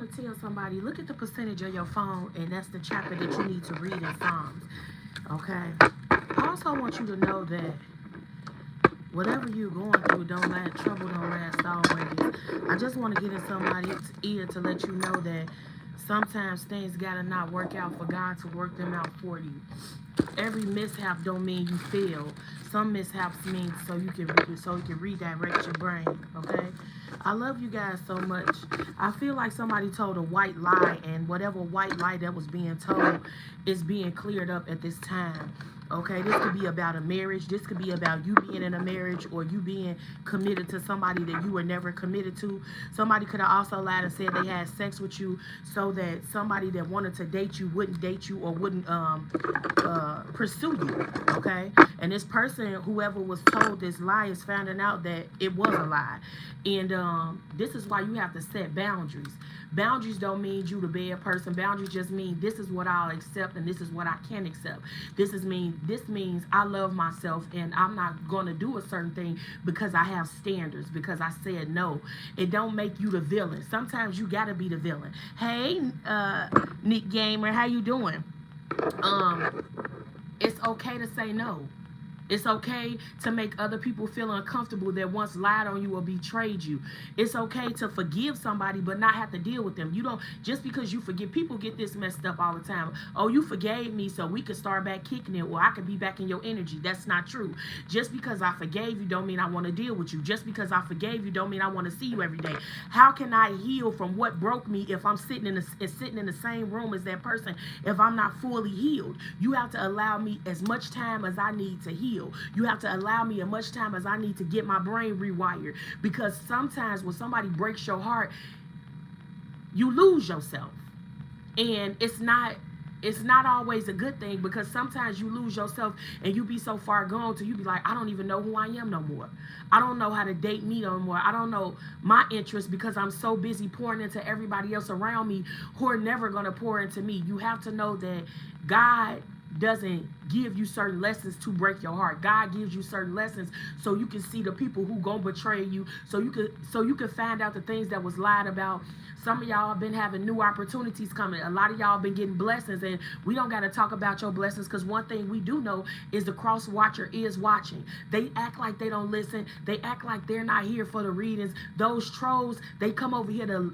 want to tell somebody, look at the percentage of your phone, and that's the chapter that you need to read in Psalms. Okay? I also want you to know that whatever you're going through, trouble don't last always. I just want to get in somebody's ear to let you know that sometimes things gotta not work out for God to work them out for you. Every mishap don't mean you fail. Some mishaps mean so you can redirect your brain. Okay. I love you guys so much. I feel like somebody told a white lie, and whatever white lie that was being told is being cleared up at this time. Okay, this could be about a marriage. This could be about you being in a marriage, or you being committed to somebody that you were never committed to. Somebody could have also lied and said they had sex with you so that somebody that wanted to date you wouldn't date you or wouldn't pursue you. Okay, and this person, whoever was told this lie, is finding out that it was a lie. And this is why you have to set boundaries. Boundaries don't mean you the bad person. Boundaries just mean this is what I'll accept and this is what I can accept. This means I love myself and I'm not going to do a certain thing because I have standards, because I said no. It don't make you the villain. Sometimes you got to be the villain. Hey, Nick Gamer, how you doing? It's okay to say no. It's okay to make other people feel uncomfortable that once lied on you or betrayed you. It's okay to forgive somebody but not have to deal with them. You don't, just because you forgive, people get this messed up all the time. Oh, you forgave me so we could start back kicking it, or I could be back in your energy. That's not true. Just because I forgave you don't mean I want to deal with you. Just because I forgave you don't mean I want to see you every day. How can I heal from what broke me if I'm sitting in the same room as that person if I'm not fully healed? You have to allow me as much time as I need to heal. You have to allow me as much time as I need to get my brain rewired. Because sometimes when somebody breaks your heart, you lose yourself. And it's not always a good thing, because sometimes you lose yourself and you be so far gone till you be like, I don't even know who I am no more. I don't know how to date me no more. I don't know my interests because I'm so busy pouring into everybody else around me who are never going to pour into me. You have to know that God doesn't give you certain lessons to break your heart. God gives you certain lessons so you can see the people who gonna betray you, so you can find out the things that was lied about. Some of y'all have been having new opportunities coming. A lot of y'all been getting blessings, and we don't got to talk about your blessings, because one thing we do know is the cross watcher is watching. They act like they don't listen. They act like they're not here for the readings. Those trolls, they come over here to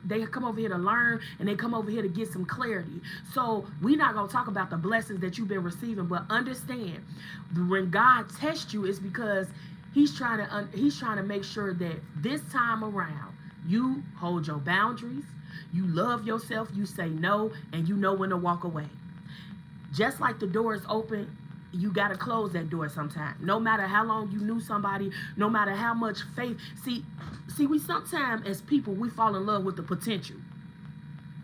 learn, and they come over here to get some clarity. So we're not gonna talk about the blessings that you've been receiving, but understand, when God tests you, it's because He's trying to make sure that this time around you hold your boundaries, you love yourself, you say no, and you know when to walk away. Just like the door is open, you got to close that door sometime. No matter how long you knew somebody, no matter how much faith. See, we sometimes as people, we fall in love with the potential.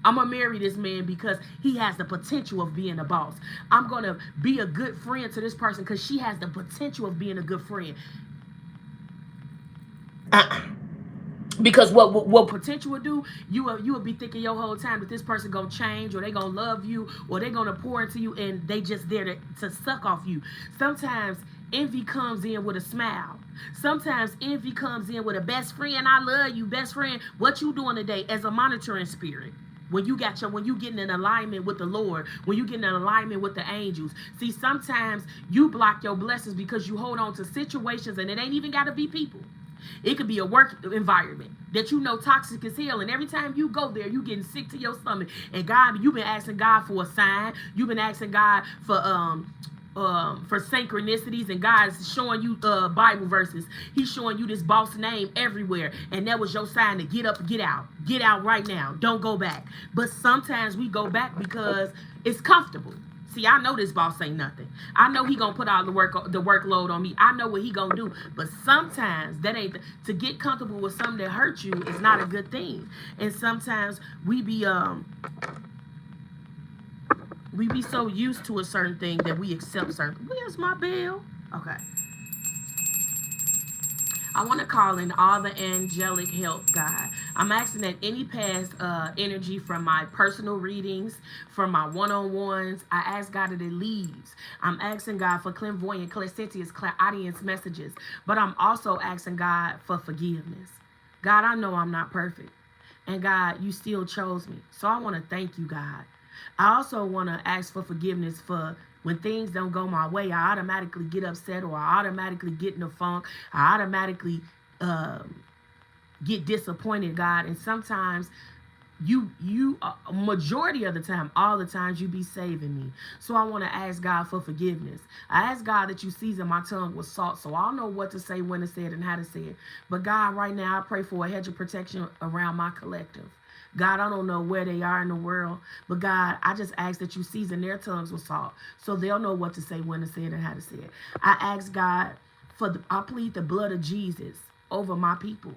I'm going to marry this man because he has the potential of being a boss. I'm going to be a good friend to this person because she has the potential of being a good friend. Because what potential will do, you will be thinking your whole time that this person gonna change, or they gonna love you, or they gonna pour into you, and they just there to suck off you. Sometimes envy comes in with a smile. Sometimes envy comes in with a best friend. I love you, best friend. What you doing today? As a monitoring spirit. When you getting in alignment with the Lord, when you getting in alignment with the angels. See, sometimes you block your blessings because you hold on to situations, and it ain't even gotta be people. It could be a work environment that you know toxic as hell, and every time you go there, you getting sick to your stomach. And God, you've been asking God for a sign. You've been asking God for synchronicities, and God's showing you Bible verses. He's showing you this boss name everywhere, and that was your sign to get up, get out right now. Don't go back. But sometimes we go back because it's comfortable. See, I know this boss ain't nothing. I know he gonna put all the workload on me. I know what he gonna do. But sometimes that ain't to get comfortable with something that hurts you is not a good thing. And sometimes we be so used to a certain thing that we accept certain. Where's my bell? Okay. I want to call in all the angelic help, God. I'm asking that any past energy from my personal readings, from my one-on-ones, I ask God that it leaves. I'm asking God for clairvoyant, clairsentience, clairaudience messages, but I'm also asking God for forgiveness. God, I know I'm not perfect. And God, you still chose me. So I want to thank you, God. I also want to ask for forgiveness for when things don't go my way. I automatically get upset, or I automatically get in a funk. I automatically get disappointed, God. And sometimes you majority of the time, all the times, you be saving me. So I want to ask God for forgiveness. I ask God that you season my tongue with salt, so I'll know what to say, when to say it, and how to say it. But God, right now I pray for a hedge of protection around my collective. God, I don't know where they are in the world, but God, I just ask that you season their tongues with salt, so they'll know what to say, when to say it, and how to say it. I ask God I plead the blood of Jesus over my people,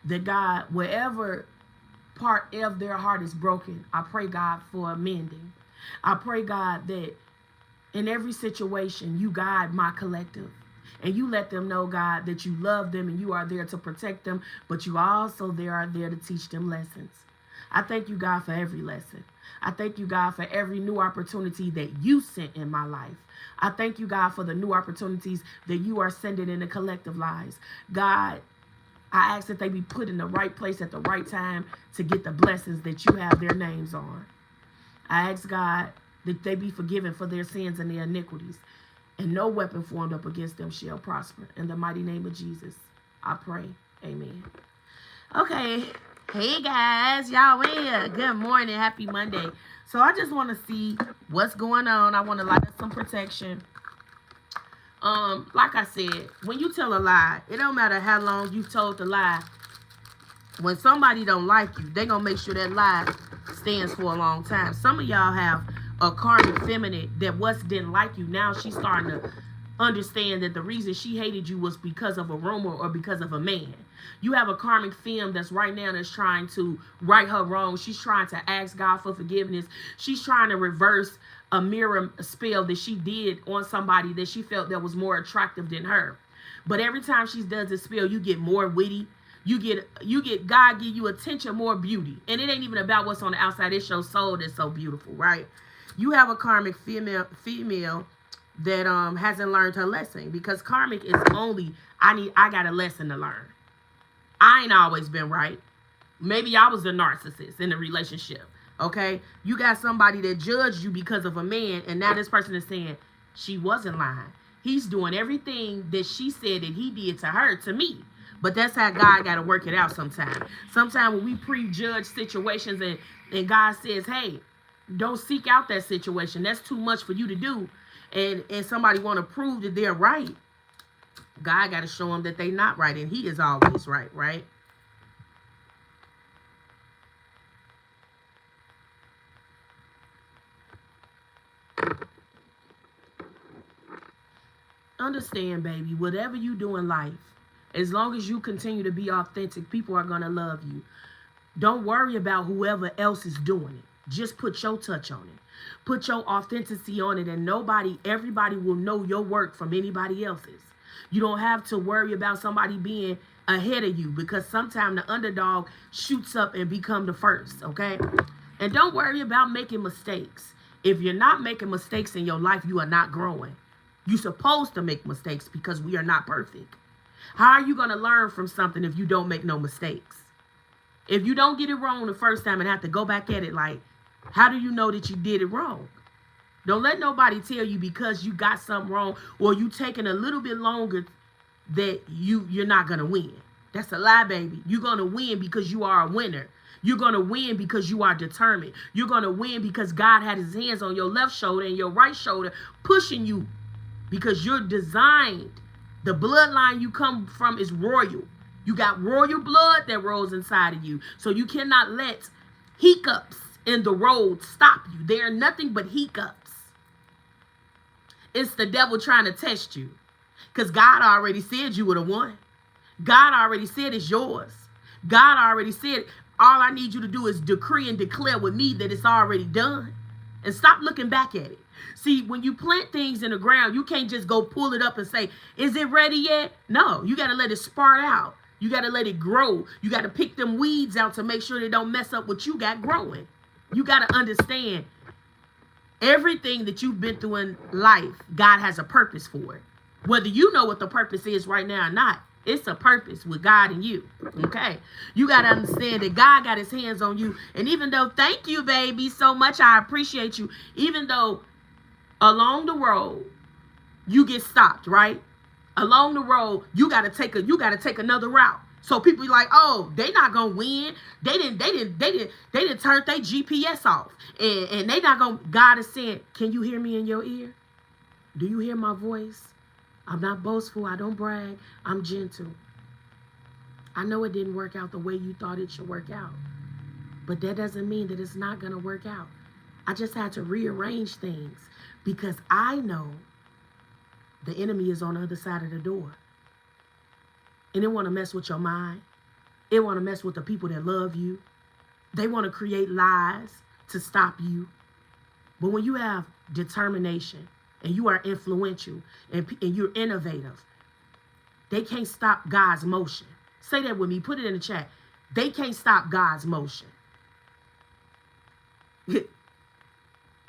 that God, wherever part of their heart is broken, I pray, God, for amending. I pray, God, that in every situation you guide my collective, and you let them know, God, that you love them and you are there to protect them, but you also are there to teach them lessons. I thank you, God, for every lesson. I thank you, God, for every new opportunity that you sent in my life. I thank you, God, for the new opportunities that you are sending in the collective lives. God, I ask that they be put in the right place at the right time to get the blessings that you have their names on. I ask, God, that they be forgiven for their sins and their iniquities, and no weapon formed up against them shall prosper. In the mighty name of Jesus, I pray. Amen. Okay. Hey, guys. Y'all in here. Good morning. Happy Monday. So I just want to see what's going on. I want to light up some protection. Like I said, when you tell a lie, it don't matter how long you've told the lie. When somebody don't like you, they gonna make sure that lie stands for a long time. Some of y'all have a karmic feminine that once didn't like you. Now she's starting to understand that the reason she hated you was because of a rumor or because of a man. You have a karmic femme that's right now that's trying to right her wrong. She's trying to ask God for forgiveness. She's trying to reverse a mirror spell that she did on somebody that she felt that was more attractive than her. But every time she does this spell, you get more witty. You get God give you attention, more beauty. And it ain't even about what's on the outside. It's your soul that's so beautiful, right? You have a karmic female that hasn't learned her lesson, because karmic is only I got a lesson to learn. I ain't always been right. Maybe I was the narcissist in the relationship. Okay, you got somebody that judged you because of a man, and now this person is saying she wasn't lying. He's doing everything that she said that he did to her to me. But that's how God got to work it out sometimes. Sometimes when we prejudge situations and God says, hey, don't seek out that situation. That's too much for you to do. And somebody want to prove that they're right. God got to show them that they're not right, and he is always right, right? Understand, baby, whatever you do in life, as long as you continue to be authentic, people are going to love you. Don't worry about whoever else is doing it. Just put your touch on it. Put your authenticity on it, and everybody will know your work from anybody else's. You don't have to worry about somebody being ahead of you, because sometimes the underdog shoots up and become the first, okay? And don't worry about making mistakes. If you're not making mistakes in your life, you are not growing. You're supposed to make mistakes because we are not perfect. How are you going to learn from something if you don't make no mistakes? If you don't get it wrong the first time and have to go back at it, like, how do you know that you did it wrong? Don't let nobody tell you because you got something wrong or you taking a little bit longer that you're not going to win. That's a lie, baby. You're going to win because you are a winner. You're going to win because you are determined. You're going to win because God had his hands on your left shoulder and your right shoulder pushing you, because you're designed. The bloodline you come from is royal. You got royal blood that rolls inside of you. So you cannot let hiccups in the road stop you. They are nothing but hiccups. It's the devil trying to test you, because God already said you would have won. God already said it's yours. God already said all I need you to do is decree and declare with me that it's already done. And stop looking back at it. See, when you plant things in the ground, you can't just go pull it up and say, is it ready yet? No, you got to let it sprout out. You got to let it grow. You got to pick them weeds out to make sure they don't mess up what you got growing. You got to understand everything that you've been through in life, God has a purpose for it. Whether you know what the purpose is right now or not, It's a purpose with God and you. Okay. You got to understand that God got his hands on you. And even though, thank you, baby, so much. I appreciate you. Even though along the road, you get stopped, right? Along the road, you gotta take another route. So people be like, oh, they not gonna win. They didn't turn their GPS off. And they not gonna. God is saying, can you hear me in your ear? Do you hear my voice? I'm not boastful. I don't brag. I'm gentle. I know it didn't work out the way you thought it should work out. But that doesn't mean that it's not gonna work out. I just had to rearrange things because I know the enemy is on the other side of the door. And they want to mess with your mind. They want to mess with the people that love you. They want to create lies to stop you. But when you have determination and you are influential and you're innovative, they can't stop God's motion. Say that with me. Put it in the chat. They can't stop God's motion.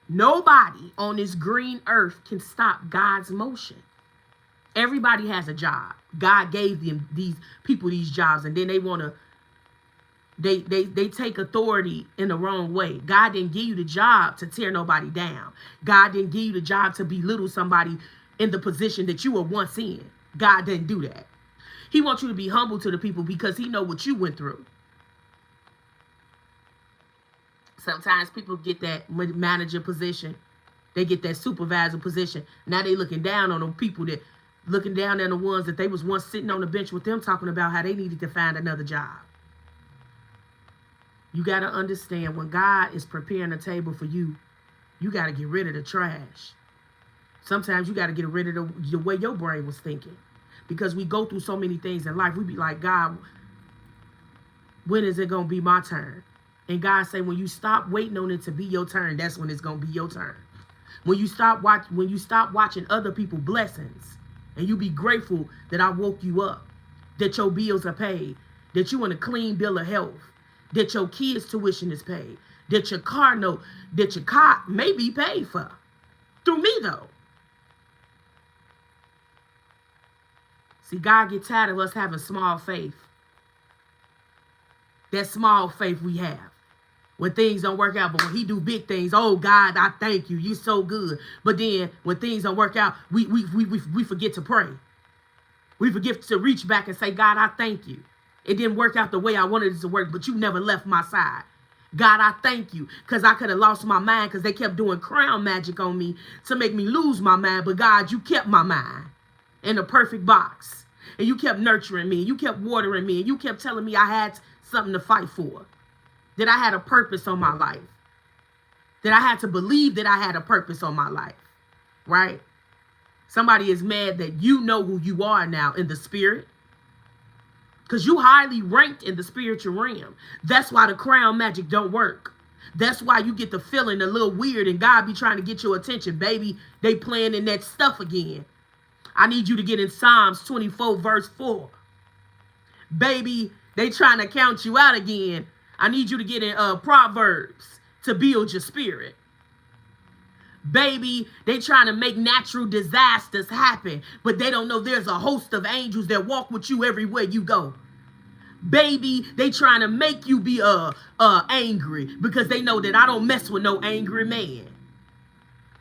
Nobody on this green earth can stop God's motion. Everybody has a job. God gave them these people these jobs, and then they want to they take authority in the wrong way. God didn't give you the job to tear nobody down. God didn't give you the job to belittle somebody in the position that you were once in. God didn't do that. He wants you to be humble to the people because he know what you went through. Sometimes people get that manager position. They get that supervisor position. Now they looking down on them people that looking down on the ones that they was once sitting on the bench with them talking about how they needed to find another job. You got to understand when God is preparing a table for you, you got to get rid of the trash. Sometimes you got to get rid of the way your brain was thinking. Because we go through so many things in life. We be like, God, when is it going to be my turn? And God say, when you stop waiting on it to be your turn, that's when it's going to be your turn. When you stop watching other people's blessings, and you be grateful that I woke you up, that your bills are paid, that you in a clean bill of health, that your kids' tuition is paid, that your car may be paid for. Through me, though. See, God gets tired of us having small faith. That small faith we have. When things don't work out, but when he do big things, oh God, I thank you. You're so good. But then when things don't work out, we forget to pray. We forget to reach back and say, God, I thank you. It didn't work out the way I wanted it to work, but you never left my side. God, I thank you, because I could have lost my mind because they kept doing crown magic on me to make me lose my mind. But God, you kept my mind in a perfect box. And you kept nurturing me. And you kept watering me. And you kept telling me I had something to fight for. That I had a purpose on my life. That I had to believe that I had a purpose on my life. Right? Somebody is mad that you know who you are now in the spirit. Because you highly ranked in the spiritual realm. That's why the crown magic don't work. That's why you get the feeling a little weird and God be trying to get your attention. Baby, they playing in that stuff again. I need you to get in Psalms 24 verse 4. Baby, they trying to count you out again. I need you to get in Proverbs to build your spirit. Baby, they trying to make natural disasters happen, but they don't know there's a host of angels that walk with you everywhere you go. Baby, they trying to make you be angry because they know that I don't mess with no angry man.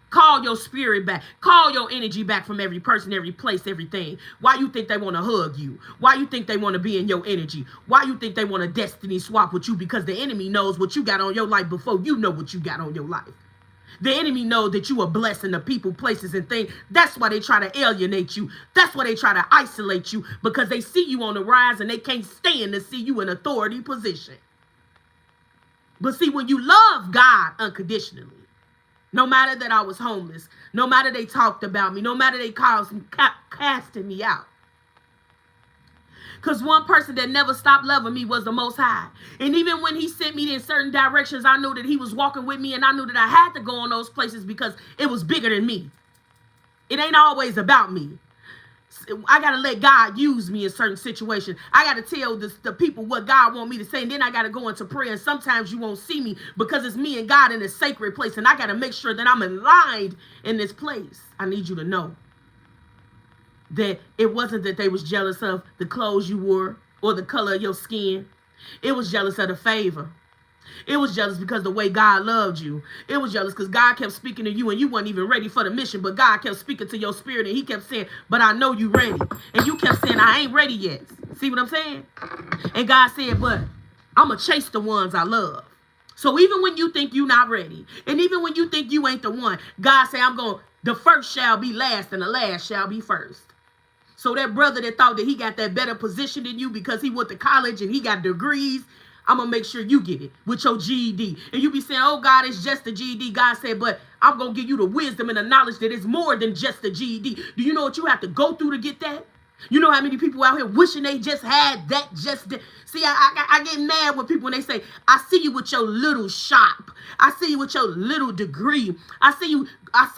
Call your spirit back. Call your energy back from every person, every place, everything. Why you think they want to hug you? Why you think they want to be in your energy? Why you think they want to destiny swap with you? Because the enemy knows what you got on your life before you know what you got on your life. The enemy knows that you are blessing the people, places, and things. That's why they try to alienate you. That's why they try to isolate you, because they see you on the rise and they can't stand to see you in authority position. But see, when you love God unconditionally, no matter that I was homeless, no matter they talked about me, no matter they casting me out. Because one person that never stopped loving me was the Most High. And even when he sent me in certain directions, I knew that he was walking with me, and I knew that I had to go in those places because it was bigger than me. It ain't always about me. I got to let God use me in certain situations. I got to tell the people what God want me to say, and then I got to go into prayer. And sometimes you won't see me because it's me and God in a sacred place, and I got to make sure that I'm aligned in this place. I need you to know. that it wasn't that they was jealous of the clothes you wore or the color of your skin. It was jealous of the favor. It was jealous because the way God loved you. It was jealous because God kept speaking to you and you weren't even ready for the mission, but God kept speaking to your spirit and he kept saying, but I know you ready. And you kept saying, I ain't ready yet. See what I'm saying? And God said, but I'm going to chase the ones I love. So even when you think you're not ready, and even when you think you ain't the one, God said, the first shall be last and the last shall be first. So that brother that thought that he got that better position than you because he went to college and he got degrees, I'm going to make sure you get it with your GED. And you be saying, oh, God, it's just the GED. God said, but I'm going to give you the wisdom and the knowledge that it's more than just the GED. Do you know what you have to go through to get that? You know how many people out here wishing they just had that, See, I get mad when people, when they say, I see you with your little shop. I see you with your little degree. I see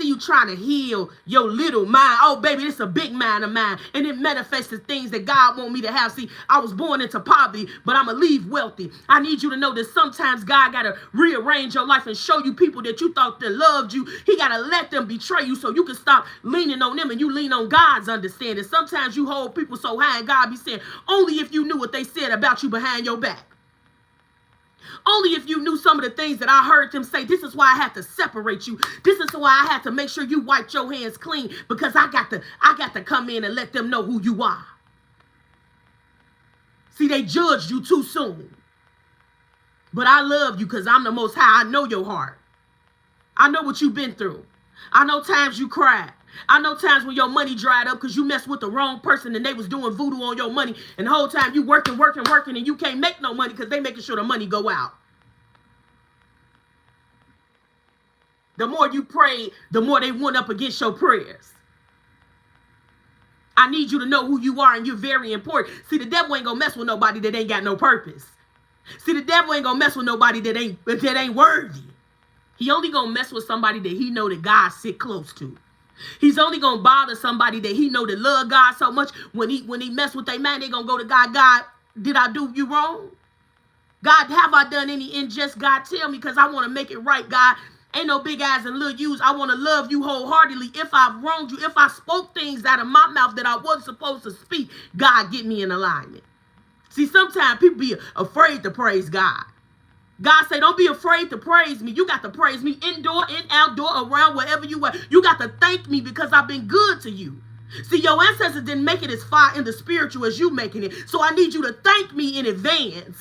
you trying to heal your little mind. Oh, baby, this is a big mind of mine. And it manifests the things that God want me to have. See, I was born into poverty, but I'm going to leave wealthy. I need you to know that sometimes God got to rearrange your life and show you people that you thought that loved you. He got to let them betray you so you can stop leaning on them and you lean on God's understanding. Sometimes you hold people so high and God be saying, only if you knew what they said about you behind your back. Only if you knew some of the things that I heard them say. This is why I had to separate you. This is why I had to make sure you wiped your hands clean, because I got to come in and let them know who you are. See, they judged you too soon. But I love you because I'm the Most High. I know your heart. I know what you've been through. I know times you cried. I know times when your money dried up because you messed with the wrong person and they was doing voodoo on your money, and the whole time you working and you can't make no money because they making sure the money go out. The more you prayed, the more they went up against your prayers. I need you to know who you are, and you're very important. See, the devil ain't gonna mess with nobody that ain't got no purpose. See, the devil ain't gonna mess with nobody that ain't worthy. He only gonna mess with somebody that he know that God sit close to. He's only going to bother somebody that he know that love God so much. When he mess with their man, they going to go to God. God, did I do you wrong? God, have I done any unjust? God, tell me, because I want to make it right. God, ain't no big eyes and little U's. I want to love you wholeheartedly. If I've wronged you, if I spoke things out of my mouth that I wasn't supposed to speak, God, get me in alignment. See, sometimes people be afraid to praise God. God say, don't be afraid to praise me. You got to praise me indoor and outdoor, around, wherever you are. You got to thank me because I've been good to you. See, your ancestors didn't make it as far in the spiritual as you making it. So I need you to thank me in advance.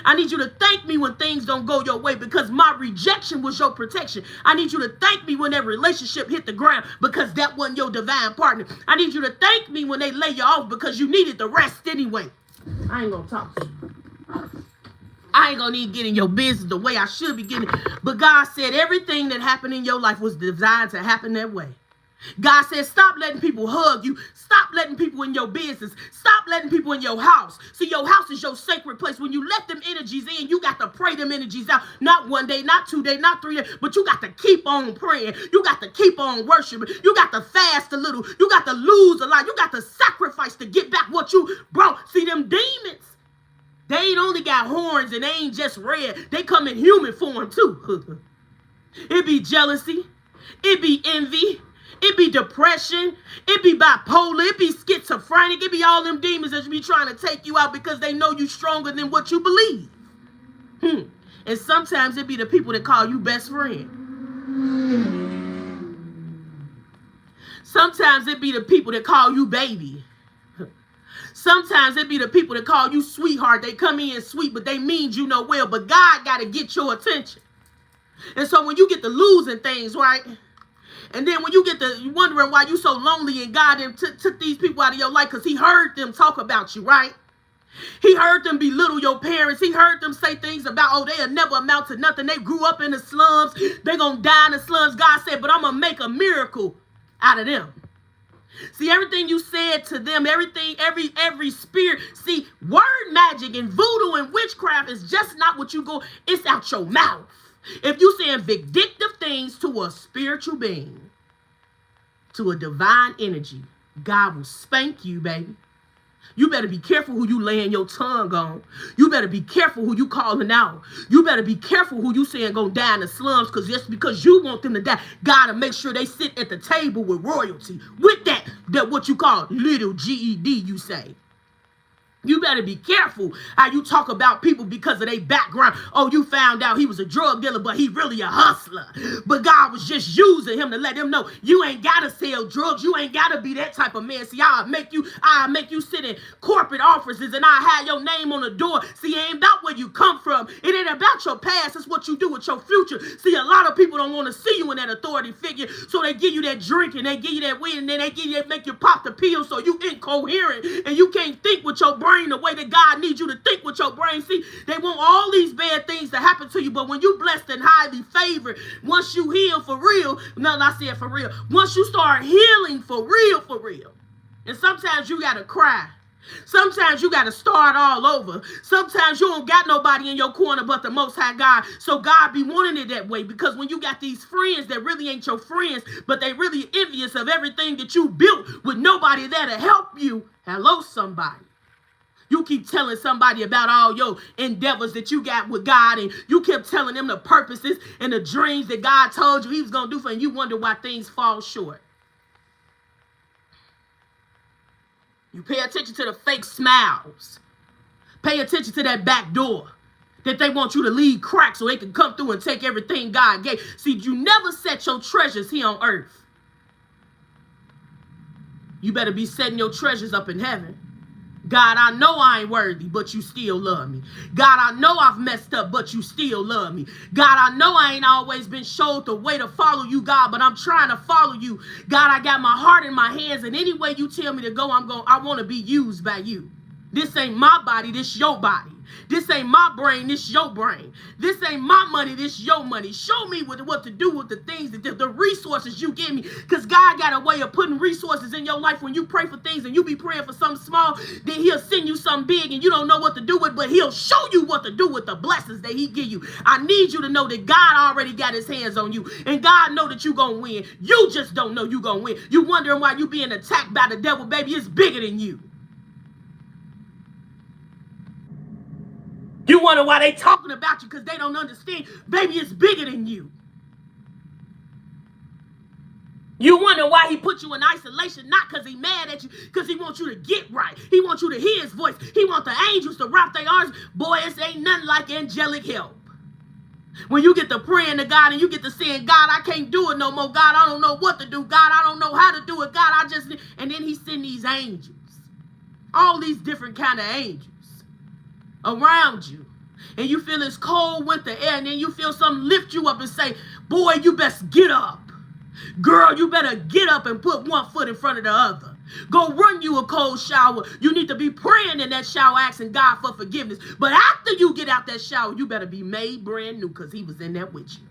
I need you to thank me when things don't go your way, because my rejection was your protection. I need you to thank me when that relationship hit the ground, because that wasn't your divine partner. I need you to thank me when they lay you off because you needed the rest anyway. I ain't going to talk to you. I ain't going to need to get in your business the way I should be getting it. But God said everything that happened in your life was designed to happen that way. God said, stop letting people hug you. Stop letting people in your business. Stop letting people in your house. See, your house is your sacred place. When you let them energies in, you got to pray them energies out. Not 1 day, not 2 days, not 3 days, but you got to keep on praying. You got to keep on worshiping. You got to fast a little. You got to lose a lot. You got to sacrifice to get back what you brought. See, them demons, they ain't only got horns and they ain't just red. They come in human form too. It be jealousy. It be envy. It be depression. It be bipolar. It be schizophrenic. It be all them demons that be trying to take you out because they know you stronger than what you believe. And sometimes it be the people that call you best friend. Sometimes it be the people that call you baby. Sometimes it be the people that call you sweetheart. They come in sweet, but they mean you no well. But God got to get your attention. And so when you get to losing things, right? And then when you get to wondering why you so lonely, and God took these people out of your life because he heard them talk about you, right? He heard them belittle your parents. He heard them say things about, oh, they'll never amount to nothing. They grew up in the slums. They're going to die in the slums. God said, but I'm going to make a miracle out of them. See, everything you said to them, everything, every spirit, see, word magic and voodoo and witchcraft is just not what you go, it's out your mouth. If you saying vindictive things to a spiritual being, to a divine energy, God will spank you, baby. You better be careful who you laying your tongue on. You better be careful who you calling out. You better be careful who you saying gonna die in the slums, because just because you want them to die, gotta make sure they sit at the table with royalty. With that, that what you call little GED, you say. You better be careful how you talk about people because of their background. Oh, you found out he was a drug dealer, but he really a hustler. But God was just using him to let him know you ain't gotta sell drugs. You ain't gotta be that type of man. See, I'll make you sit in corporate offices and I'll have your name on the door. See, it ain't about where you come from. It ain't about your past. It's what you do with your future. See, a lot of people don't want to see you in that authority figure, so they give you that drink and they give you that weed and then they make you pop the pill so you incoherent and you can't think with your brain the way that God needs you to think with your brain. See, they want all these bad things to happen to you, but when you blessed and highly favored, once you heal for real, I said for real, once you start healing for real, and sometimes you gotta cry. Sometimes you got to start all over. Sometimes you don't got nobody in your corner but the Most High God. So God be wanting it that way, because when you got these friends that really ain't your friends, but they really envious of everything that you built with nobody there to help you. Hello, somebody. You keep telling somebody about all your endeavors that you got with God, and you kept telling them the purposes and the dreams that God told you he was going to do for you, and you wonder why things fall short. You pay attention to the fake smiles. Pay attention to that back door that they want you to leave cracked so they can come through and take everything God gave. See, you never set your treasures here on earth. You better be setting your treasures up in heaven. God, I know I ain't worthy, but you still love me. God, I know I've messed up, but you still love me. God, I know I ain't always been showed the way to follow you, God, but I'm trying to follow you. God, I got my heart in my hands, and any way you tell me to go, I want to be used by you. This ain't my body, this your body. This ain't my brain, this your brain. This ain't my money, this your money. Show me what to do with the things, the resources you give me. Because God got a way of putting resources in your life. When you pray for things and you be praying for something small, then he'll send you something big and you don't know what to do with, but he'll show you what to do with the blessings that he give you. I need you to know that God already got his hands on you, and God know that you gonna win. You just don't know you gonna win. You wondering why you being attacked by the devil, baby. It's bigger than you. You wonder why they talking about you because they don't understand. Baby, it's bigger than you. You wonder why he put you in isolation, not because he mad at you, because he wants you to get right. He wants you to hear his voice. He wants the angels to wrap their arms. Boy, it ain't nothing like angelic help. When you get to praying to God and you get to saying, God, I can't do it no more. God, I don't know what to do. God, I don't know how to do it. God, I just... And then he send these angels. All these different kind of angels around you, and you feel this cold winter air, and then you feel something lift you up and say, boy, you best get up. Girl, you better get up and put one foot in front of the other. Go run you a cold shower. You need to be praying in that shower, asking God for forgiveness. But after you get out that shower, you better be made brand new, because he was in there with you.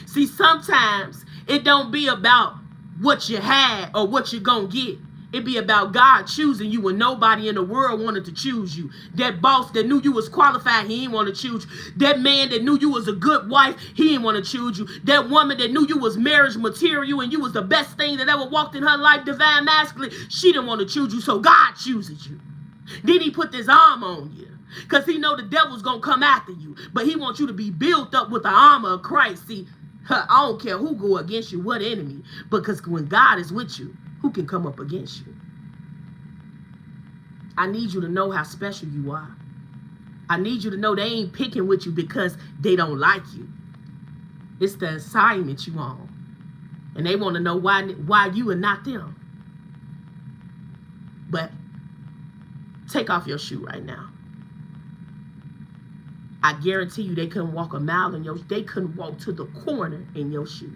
See, sometimes it don't be about what you had or what you're going to get. It be about God choosing you when nobody in the world wanted to choose you. That boss that knew you was qualified, he didn't want to choose you. That man that knew you was a good wife, he didn't want to choose you. That woman that knew you was marriage material and you was the best thing that ever walked in her life, divine masculine, she didn't want to choose you, so God chooses you. Then he put this arm on you, because he know the devil's going to come after you. But he wants you to be built up with the armor of Christ. See, I don't care who go against you, what enemy, because when God is with you, who can come up against you? I need you to know how special you are. I need you to know they ain't picking with you because they don't like you. It's the assignment you on. And they want to know why you and not them. But take off your shoe right now. I guarantee you they couldn't walk a mile in they couldn't walk to the corner in your shoes.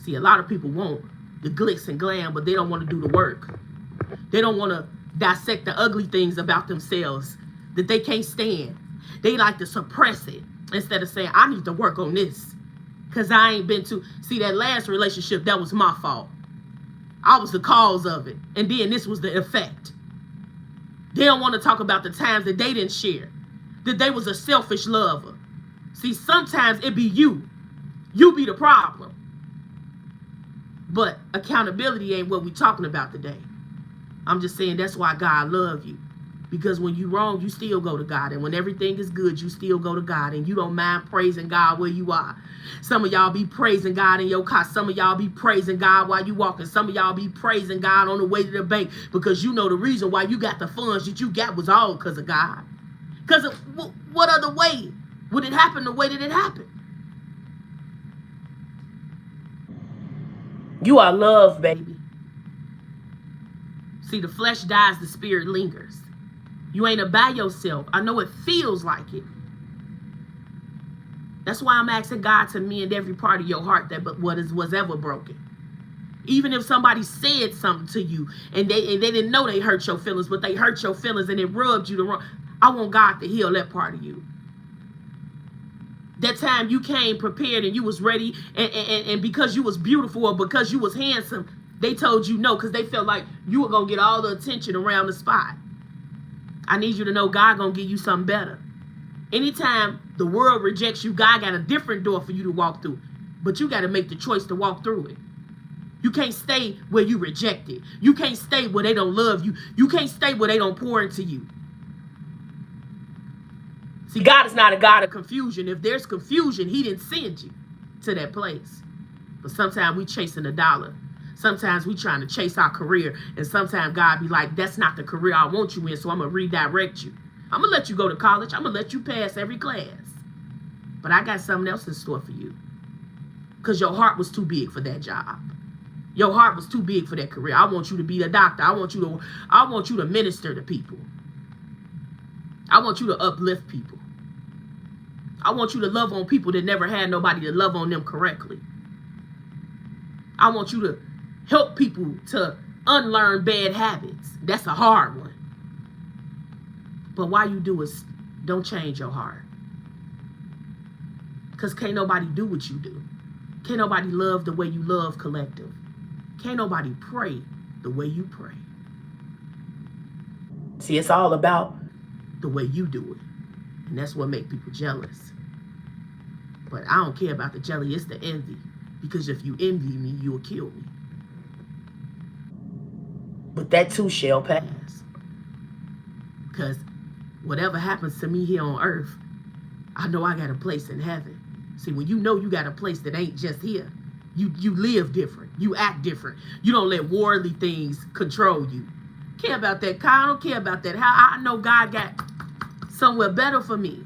See, a lot of people want the glitz and glam, but they don't want to do the work. They don't want to dissect the ugly things about themselves that they can't stand. They like to suppress it instead of saying, I need to work on this, because I ain't been to... See, that last relationship, that was my fault. I was the cause of it. And then this was the effect. They don't want to talk about the times that they didn't share, that they was a selfish lover. See, sometimes it be you. You be the problem. But accountability ain't what we talking about today. I'm just saying that's why God love you. Because when you wrong, you still go to God. And when everything is good, you still go to God. And you don't mind praising God where you are. Some of y'all be praising God in your car. Some of y'all be praising God while you walking. Some of y'all be praising God on the way to the bank. Because you know the reason why you got the funds that you got was all because of God. Because what other way would it happen the way that it happened? You are loved, baby. See, the flesh dies, the spirit lingers. You ain't about yourself. I know it feels like it. That's why I'm asking God to mend every part of your heart that was ever broken. Even if somebody said something to you and they didn't know they hurt your feelings, but they hurt your feelings and it rubbed you the wrong. I want God to heal that part of you. That time you came prepared and you was ready, and because you was beautiful or because you was handsome, they told you no because they felt like you were going to get all the attention around the spot. I need you to know God going to give you something better. Anytime the world rejects you, God got a different door for you to walk through. But you got to make the choice to walk through it. You can't stay where you rejected. You can't stay where they don't love you. You can't stay where they don't pour into you. See, God is not a God of confusion. If there's confusion, he didn't send you to that place. But sometimes we chasing the dollar. Sometimes we trying to chase our career. And sometimes God be like, that's not the career I want you in, so I'm going to redirect you. I'm going to let you go to college. I'm going to let you pass every class. But I got something else in store for you. Because your heart was too big for that job. Your heart was too big for that career. I want you to be the doctor. I want you to minister to people. I want you to uplift people. I want you to love on people that never had nobody to love on them correctly. I want you to help people to unlearn bad habits. That's a hard one. But why you do is don't change your heart. Because can't nobody do what you do. Can't nobody love the way you love, collective. Can't nobody pray the way you pray. See, it's all about the way you do it. And that's what makes people jealous. But I don't care about the jelly, it's the envy. Because if you envy me, you'll kill me. But that too shall pass. Because whatever happens to me here on earth, I know I got a place in heaven. See, when you know you got a place that ain't just here, you live different. You act different. You don't let worldly things control you. Care about that, Kyle. I don't care about that. How I know God got somewhere better for me.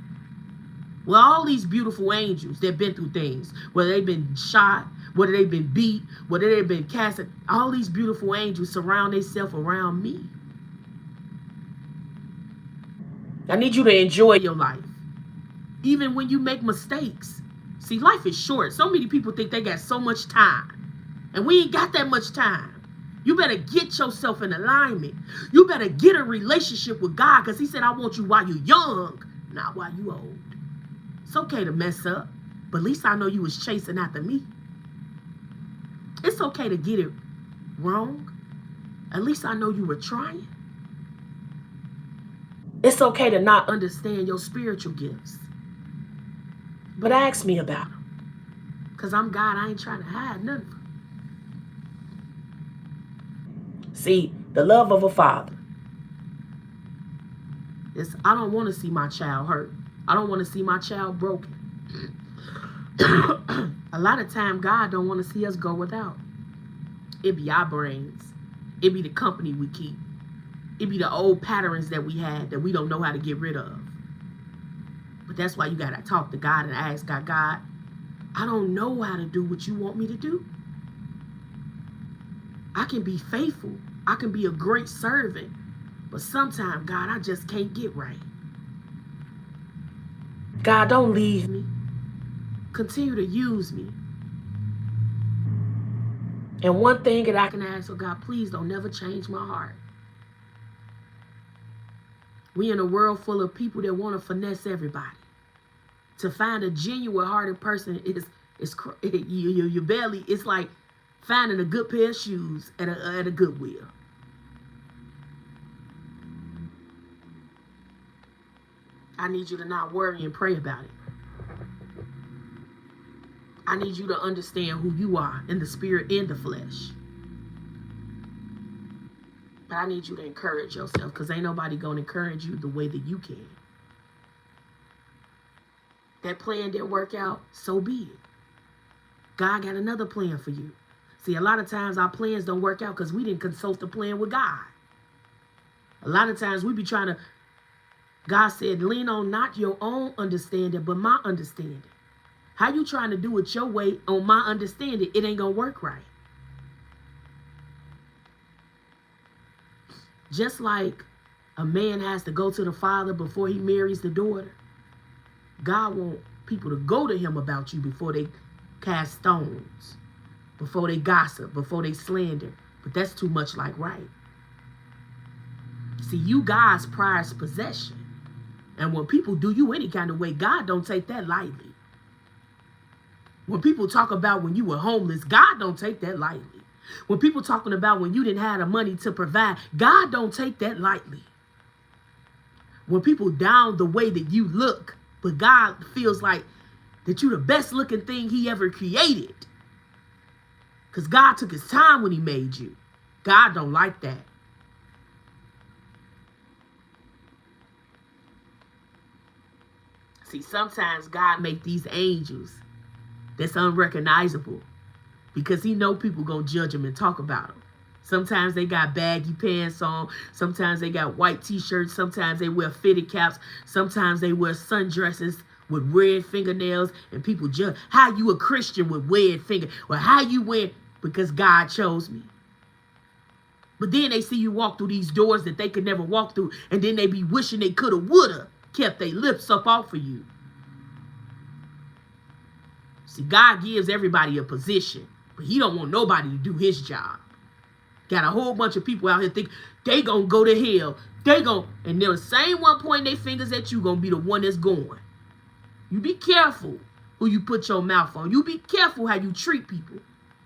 Well, all these beautiful angels that been through things, whether they've been shot, whether they've been beat, whether they've been cast, all these beautiful angels surround themselves around me. I need you to enjoy your life. Even when you make mistakes. See, life is short. So many people think they got so much time. And we ain't got that much time. You better get yourself in alignment. You better get a relationship with God, because he said, I want you while you're young, not while you old. It's okay to mess up, but at least I know you was chasing after me. It's okay to get it wrong. At least I know you were trying. It's okay to not understand your spiritual gifts. But ask me about them. Because I'm God, I ain't trying to hide nothing. See, the love of a father is, I don't want to see my child hurt. I don't want to see my child broken. A lot of time, God don't want to see us go without. It be our brains. It be the company we keep. It be the old patterns that we had that we don't know how to get rid of. But that's why you got to talk to God and ask God, I don't know how to do what you want me to do. I can be faithful. I can be a great servant. But sometimes, God, I just can't get right. God, don't leave me. Continue to use me. And one thing that I can ask for, God, please don't never change my heart. We in a world full of people that want to finesse everybody. To find a genuine-hearted person is you barely. It's like finding a good pair of shoes at a Goodwill. I need you to not worry and pray about it. I need you to understand who you are in the spirit and the flesh. But I need you to encourage yourself, because ain't nobody going to encourage you the way that you can. That plan didn't work out, so be it. God got another plan for you. See, a lot of times our plans don't work out because we didn't consult the plan with God. A lot of times we be trying to, God said, lean on not your own understanding, but my understanding. How you trying to do it your way on my understanding? It ain't going to work right. Just like a man has to go to the father before he marries the daughter, God wants people to go to him about you before they cast stones, before they gossip, before they slander. But that's too much like right. See, you God's prized possession. And when people do you any kind of way, God don't take that lightly. When people talk about when you were homeless, God don't take that lightly. When people talking about when you didn't have the money to provide, God don't take that lightly. When people down the way that you look, but God feels like that you're the best looking thing he ever created. Because God took his time when he made you. God don't like that. See, sometimes God make these angels that's unrecognizable because he know people gonna judge them and talk about them. Sometimes they got baggy pants on. Sometimes they got white t-shirts. Sometimes they wear fitted caps. Sometimes they wear sundresses with red fingernails, and people judge. How you a Christian with red finger? Or how you wear? Because God chose me. But then they see you walk through these doors that they could never walk through, and then they be wishing they coulda, woulda kept their lips up off of you. See, God gives everybody a position, but he don't want nobody to do his job. Got a whole bunch of people out here think they gonna go to hell. And they'll same one pointing their fingers at you gonna be the one that's going. You be careful who you put your mouth on. You be careful how you treat people.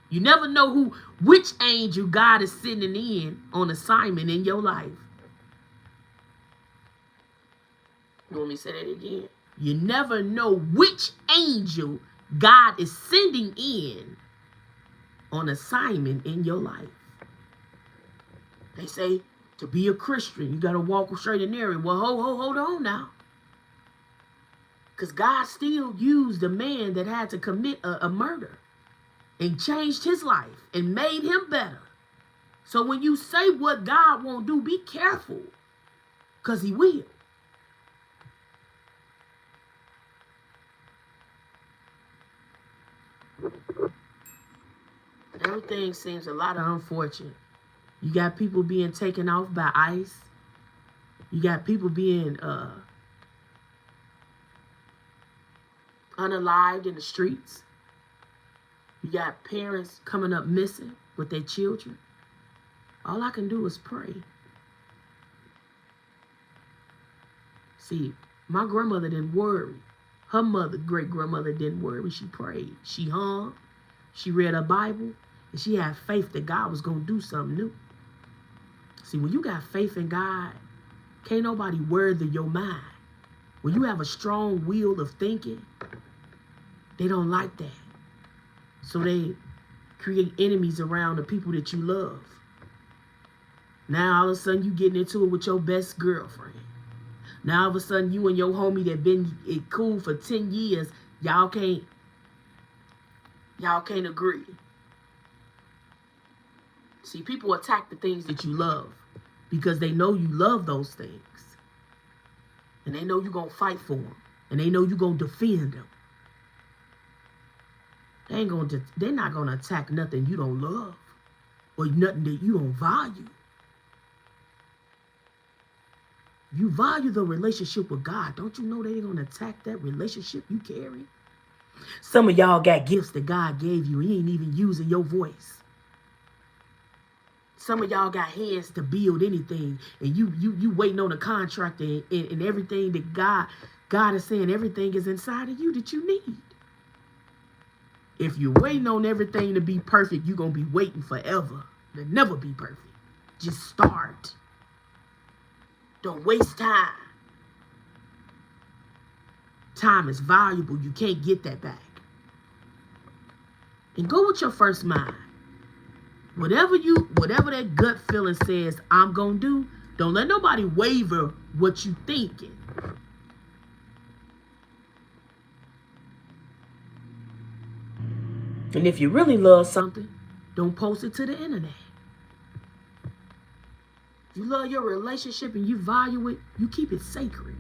You never know which angel God is sending in on assignment in your life. You want me to say that again? You never know which angel God is sending in on assignment in your life. They say to be a Christian, you got to walk straight and narrow. Well, hold on now. Because God still used a man that had to commit a murder and changed his life and made him better. So when you say what God won't do, be careful, because he will. Everything seems a lot of unfortunate. You got people being taken off by ICE. You got people being unalived in the streets. You got parents coming up missing with their children. All I can do is pray. See, my grandmother didn't worry. Her mother, great-grandmother, didn't worry. She prayed. She hung. She read her Bible. And she had faith that God was going to do something new. See, when you got faith in God, can't nobody worthy your mind. When you have a strong will of thinking, they don't like that. So they create enemies around the people that you love. Now all of a sudden you getting into it with your best girlfriend. Now all of a sudden you and your homie that been cool for 10 years, y'all can't agree. See, people attack the things that you love because they know you love those things. And they know you're going to fight for them. And they know you're going to defend them. They're not going to attack nothing you don't love or nothing that you don't value. You value the relationship with God. Don't you know they ain't going to attack that relationship you carry? Some of y'all got gifts that God gave you. He ain't even using your voice. Some of y'all got hands to build anything, and you waiting on a contract and everything that God is saying, everything is inside of you that you need. If you're waiting on everything to be perfect, you're going to be waiting forever. It'll never be perfect. Just start. Don't waste time. Time is valuable. You can't get that back. And go with your first mind. Whatever that gut feeling says I'm gonna do, don't let nobody waver what you thinking. And if you really love something, don't post it to the internet. If you love your relationship and you value it, you keep it sacred.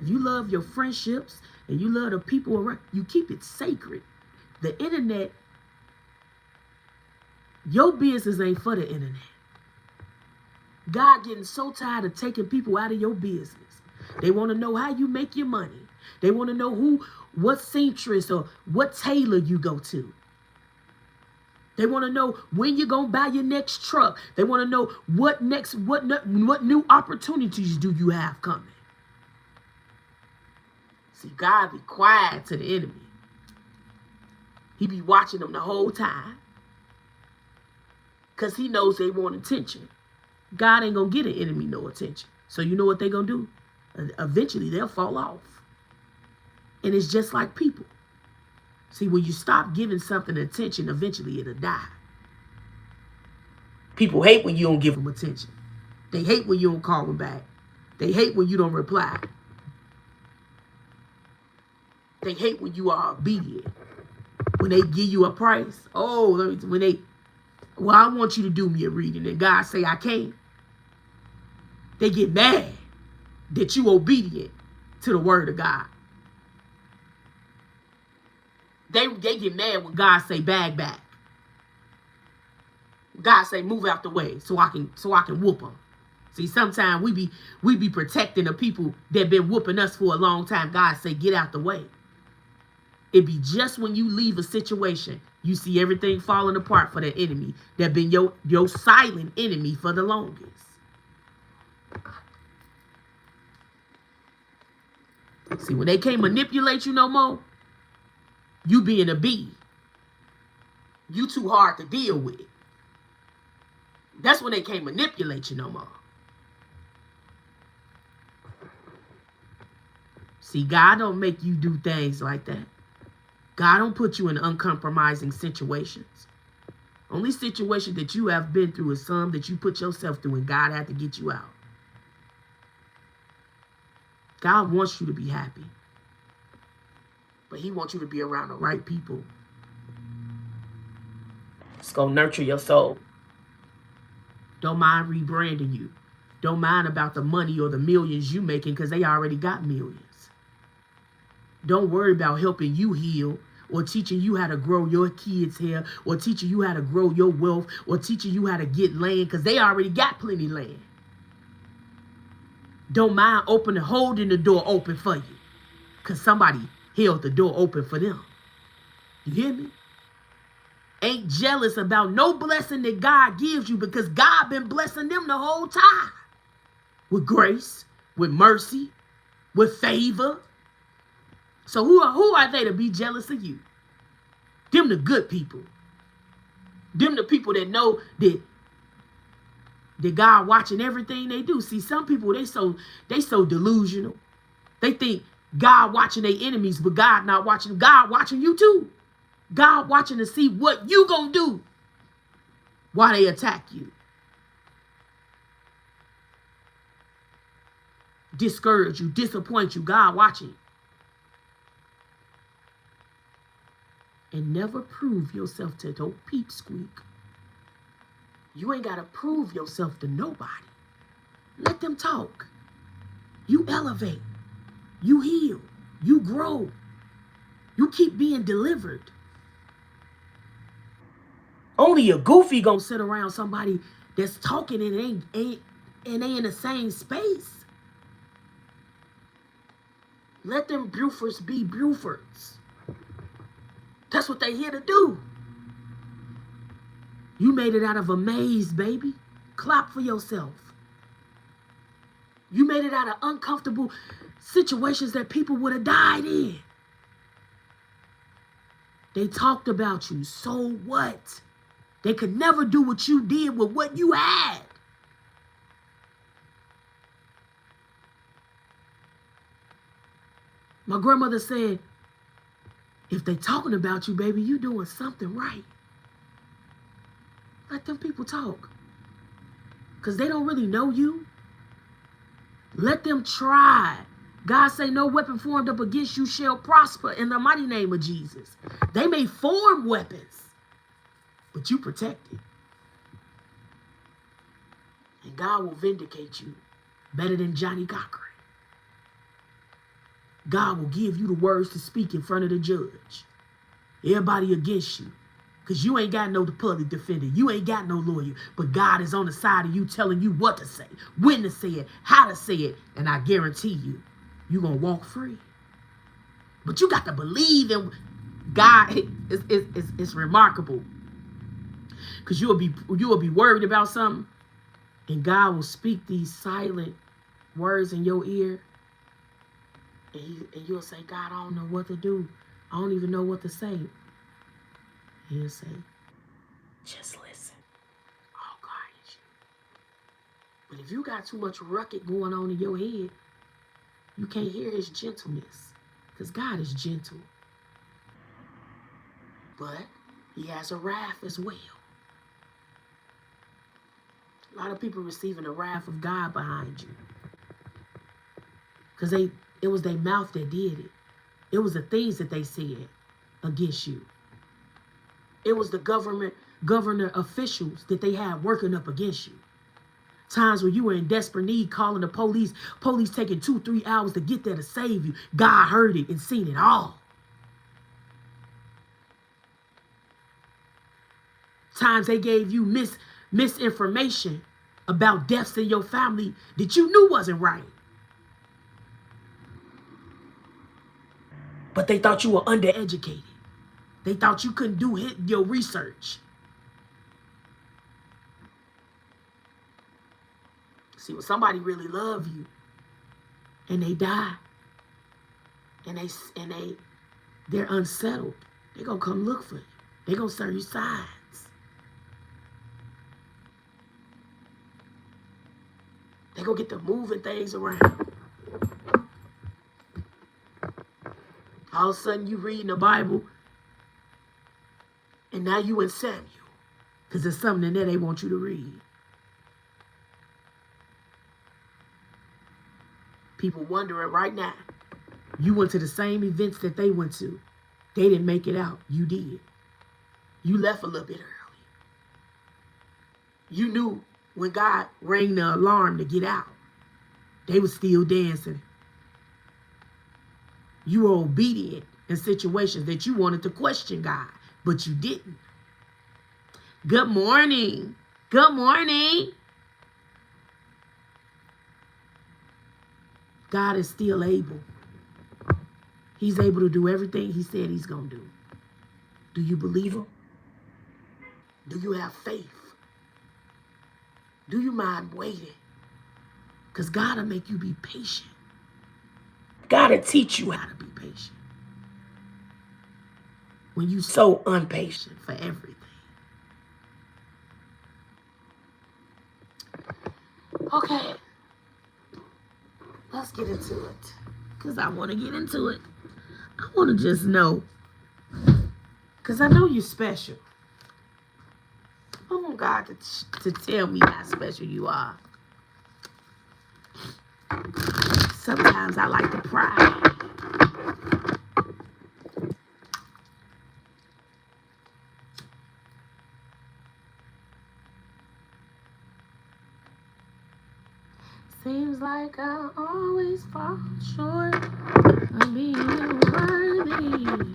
If you love your friendships and you love the people around, you keep it sacred. The internet, your business ain't for the internet. God getting so tired of taking people out of your business. They want to know how you make your money. They want to know what seamstress or what tailor you go to. They want to know when you're going to buy your next truck. They want to know what new opportunities do you have coming. See, God be quiet to the enemy. He be watching them the whole time. Because he knows they want attention. God ain't going to get an enemy no attention. So you know what they going to do? Eventually, they'll fall off. And it's just like people. See, when you stop giving something attention, eventually it'll die. People hate when you don't give them attention. They hate when you don't call them back. They hate when you don't reply. They hate when you are obedient. When they give you a price. I want you to do me a reading. And God say, I can't. They get mad that you obedient to the word of God. They get mad when God say bag back. God say move out the way so I can whoop them. See, sometimes we be protecting the people that been whooping us for a long time. God say get out the way. It be just when you leave a situation, you see everything falling apart for the enemy that been your silent enemy for the longest. See, when they can't manipulate you no more, you being a bee. You too hard to deal with. That's when they can't manipulate you no more. See, God don't make you do things like that. God don't put you in uncompromising situations. Only situation that you have been through is some that you put yourself through and God had to get you out. God wants you to be happy. But he wants you to be around the right people. It's going to nurture your soul. Don't mind rebranding you. Don't mind about the money or the millions you making because they already got millions. Don't worry about helping you heal or teaching you how to grow your kids' hair or teaching you how to grow your wealth or teaching you how to get land because they already got plenty land. Don't mind holding the door open for you because somebody held the door open for them. You hear me? Ain't jealous about no blessing that God gives you because God been blessing them the whole time. With grace, with mercy, with favor. So who are they to be jealous of you? Them the good people. Them the people that know that God watching everything they do. See, some people, they so delusional. They think God watching their enemies, but God not watching. God watching you too. God watching to see what you gonna do while they attack you. Discourage you, disappoint you. God watching. And never prove yourself to no peep squeak. You ain't got to prove yourself to nobody. Let them talk. You elevate. You heal. You grow. You keep being delivered. Only a goofy gonna sit around somebody that's talking and ain't in the same space. Let them Bufords be Bufords. That's what they here to do. You made it out of a maze, baby. Clap for yourself. You made it out of uncomfortable situations that people would have died in. They talked about you. So what? They could never do what you did with what you had. My grandmother said, if they talking about you, baby, you doing something right. Let them people talk. Because they don't really know you. Let them try. God say no weapon formed up against you shall prosper in the mighty name of Jesus. They may form weapons, but you protect it. And God will vindicate you better than Johnny Cochran. God will give you the words to speak in front of the judge. Everybody against you. Because you ain't got no public defender. You ain't got no lawyer. But God is on the side of you telling you what to say, when to say it, how to say it. And I guarantee you, you're going to walk free. But you got to believe in God. It's remarkable. Because you will be worried about something. And God will speak these silent words in your ear. And you'll say, God, I don't know what to do. I don't even know what to say. He'll say, just listen. I'll guide you. But if you got too much ruckus going on in your head, you can't hear his gentleness. Because God is gentle. But he has a wrath as well. A lot of people receiving the wrath of God behind you. Because it was their mouth that did it. It was the things that they said against you. It was the governor officials that they had working up against you. Times when you were in desperate need, calling the police taking 2-3 hours to get there to save you. God heard it and seen it all. Times they gave you misinformation about deaths in your family that you knew wasn't right. But they thought you were undereducated. They thought you couldn't do your research. See, when somebody really love you and they die and they're unsettled, they're going to come look for you. They're going to serve you signs. They're going to get to moving things around. All of a sudden you reading the Bible and now you in Samuel because there's something in there they want you to read. People wondering right now, you went to the same events that they went to. They didn't make it out. You did. You left a little bit early. You knew when God rang the alarm to get out. They were still dancing. You were obedient in situations that you wanted to question God, but you didn't. Good morning. Good morning. God is still able. He's able to do everything he said he's going to do. Do you believe him? Do you have faith? Do you mind waiting? Because God will make you be patient. God will teach you how to be patient. When you so impatient for everything. Okay. Let's get into it. Because I want to get into it. I want to just know. Because I know you're special. I want God to tell me how special you are. Sometimes I like to pry. Seems like I always fall short of being worthy.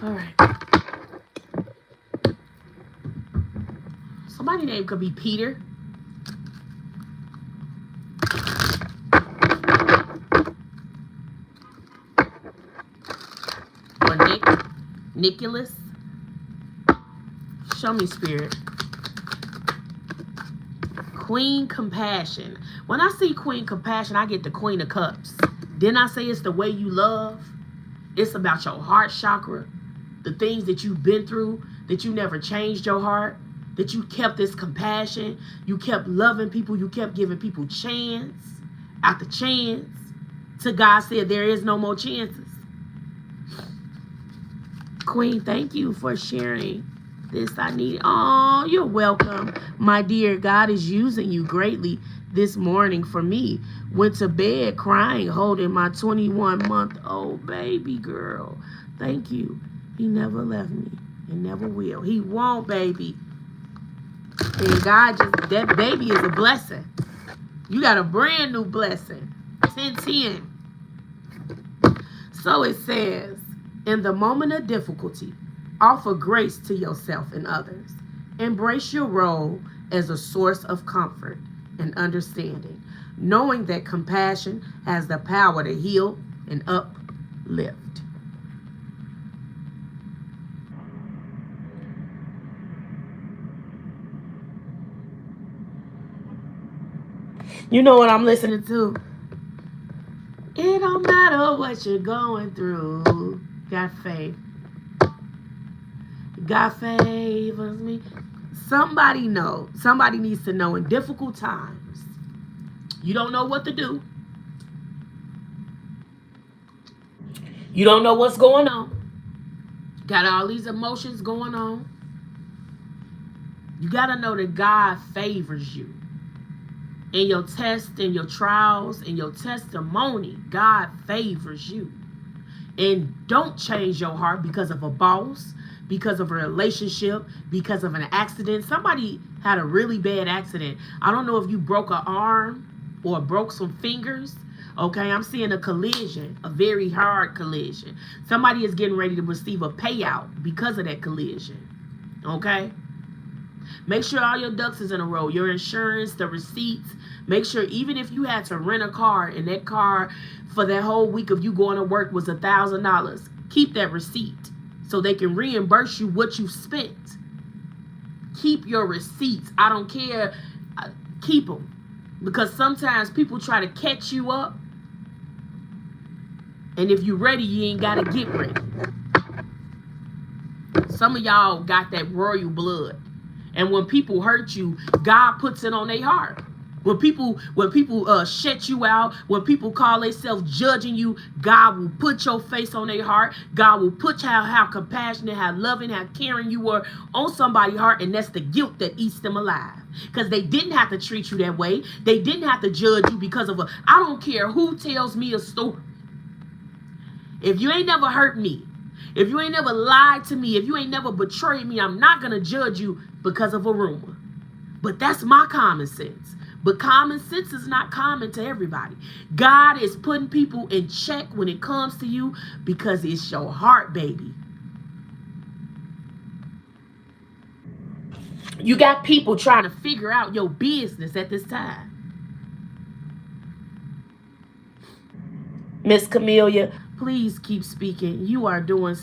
All right. Somebody's name could be Peter. Or Nicholas. Show me, Spirit. Queen Compassion. When I see Queen Compassion, I get the Queen of Cups. Didn't I say it's the way you love? It's about your heart chakra. The things that you've been through, that you never changed your heart, that you kept this compassion. You kept loving people. You kept giving people chance after chance. Till God said there is no more chances. Queen, thank you for sharing this. I need it. Oh, you're welcome, my dear. God is using you greatly this morning for me. Went to bed crying, holding my 21-month-old baby girl. Thank you. He never left me and never will. He won't, baby. And God just, that baby is a blessing. You got a brand new blessing. 10-10. So it says, in the moment of difficulty, offer grace to yourself and others. Embrace your role as a source of comfort and understanding, knowing that compassion has the power to heal and uplift. You know what I'm listening to? It don't matter what you're going through. Got faith. God favors me. Somebody needs to know in difficult times, you don't know what to do. You don't know what's going on. Got all these emotions going on. You got to know that God favors you. In your tests, in your trials, in your testimony, God favors you. And don't change your heart because of a boss, because of a relationship, because of an accident. Somebody had a really bad accident. I don't know if you broke an arm or broke some fingers. Okay, I'm seeing a collision, a very hard collision. Somebody is getting ready to receive a payout because of that collision. Okay? Make sure all your ducks is in a row. Your insurance, the receipts. Make sure even if you had to rent a car and that car for that whole week of you going to work was $1,000, keep that receipt so they can reimburse you what you spent. Keep your receipts. I don't care. Keep them. Because sometimes people try to catch you up. And if you're ready, you ain't got to get ready. Some of y'all got that royal blood. And when people hurt you, God puts it on their heart. When people shut you out, when people call themselves judging you, God will put your face on their heart. God will put how compassionate, how loving, how caring you were on somebody's heart. And that's the guilt that eats them alive. Because they didn't have to treat you that way. They didn't have to judge you because of I don't care who tells me a story. If you ain't never hurt me, if you ain't never lied to me, if you ain't never betrayed me, I'm not going to judge you because of a rumor. But that's my common sense. But common sense is not common to everybody. God is putting people in check when it comes to you because it's your heart, baby. You got people trying to figure out your business at this time. Miss Camillia, please keep speaking. You are doing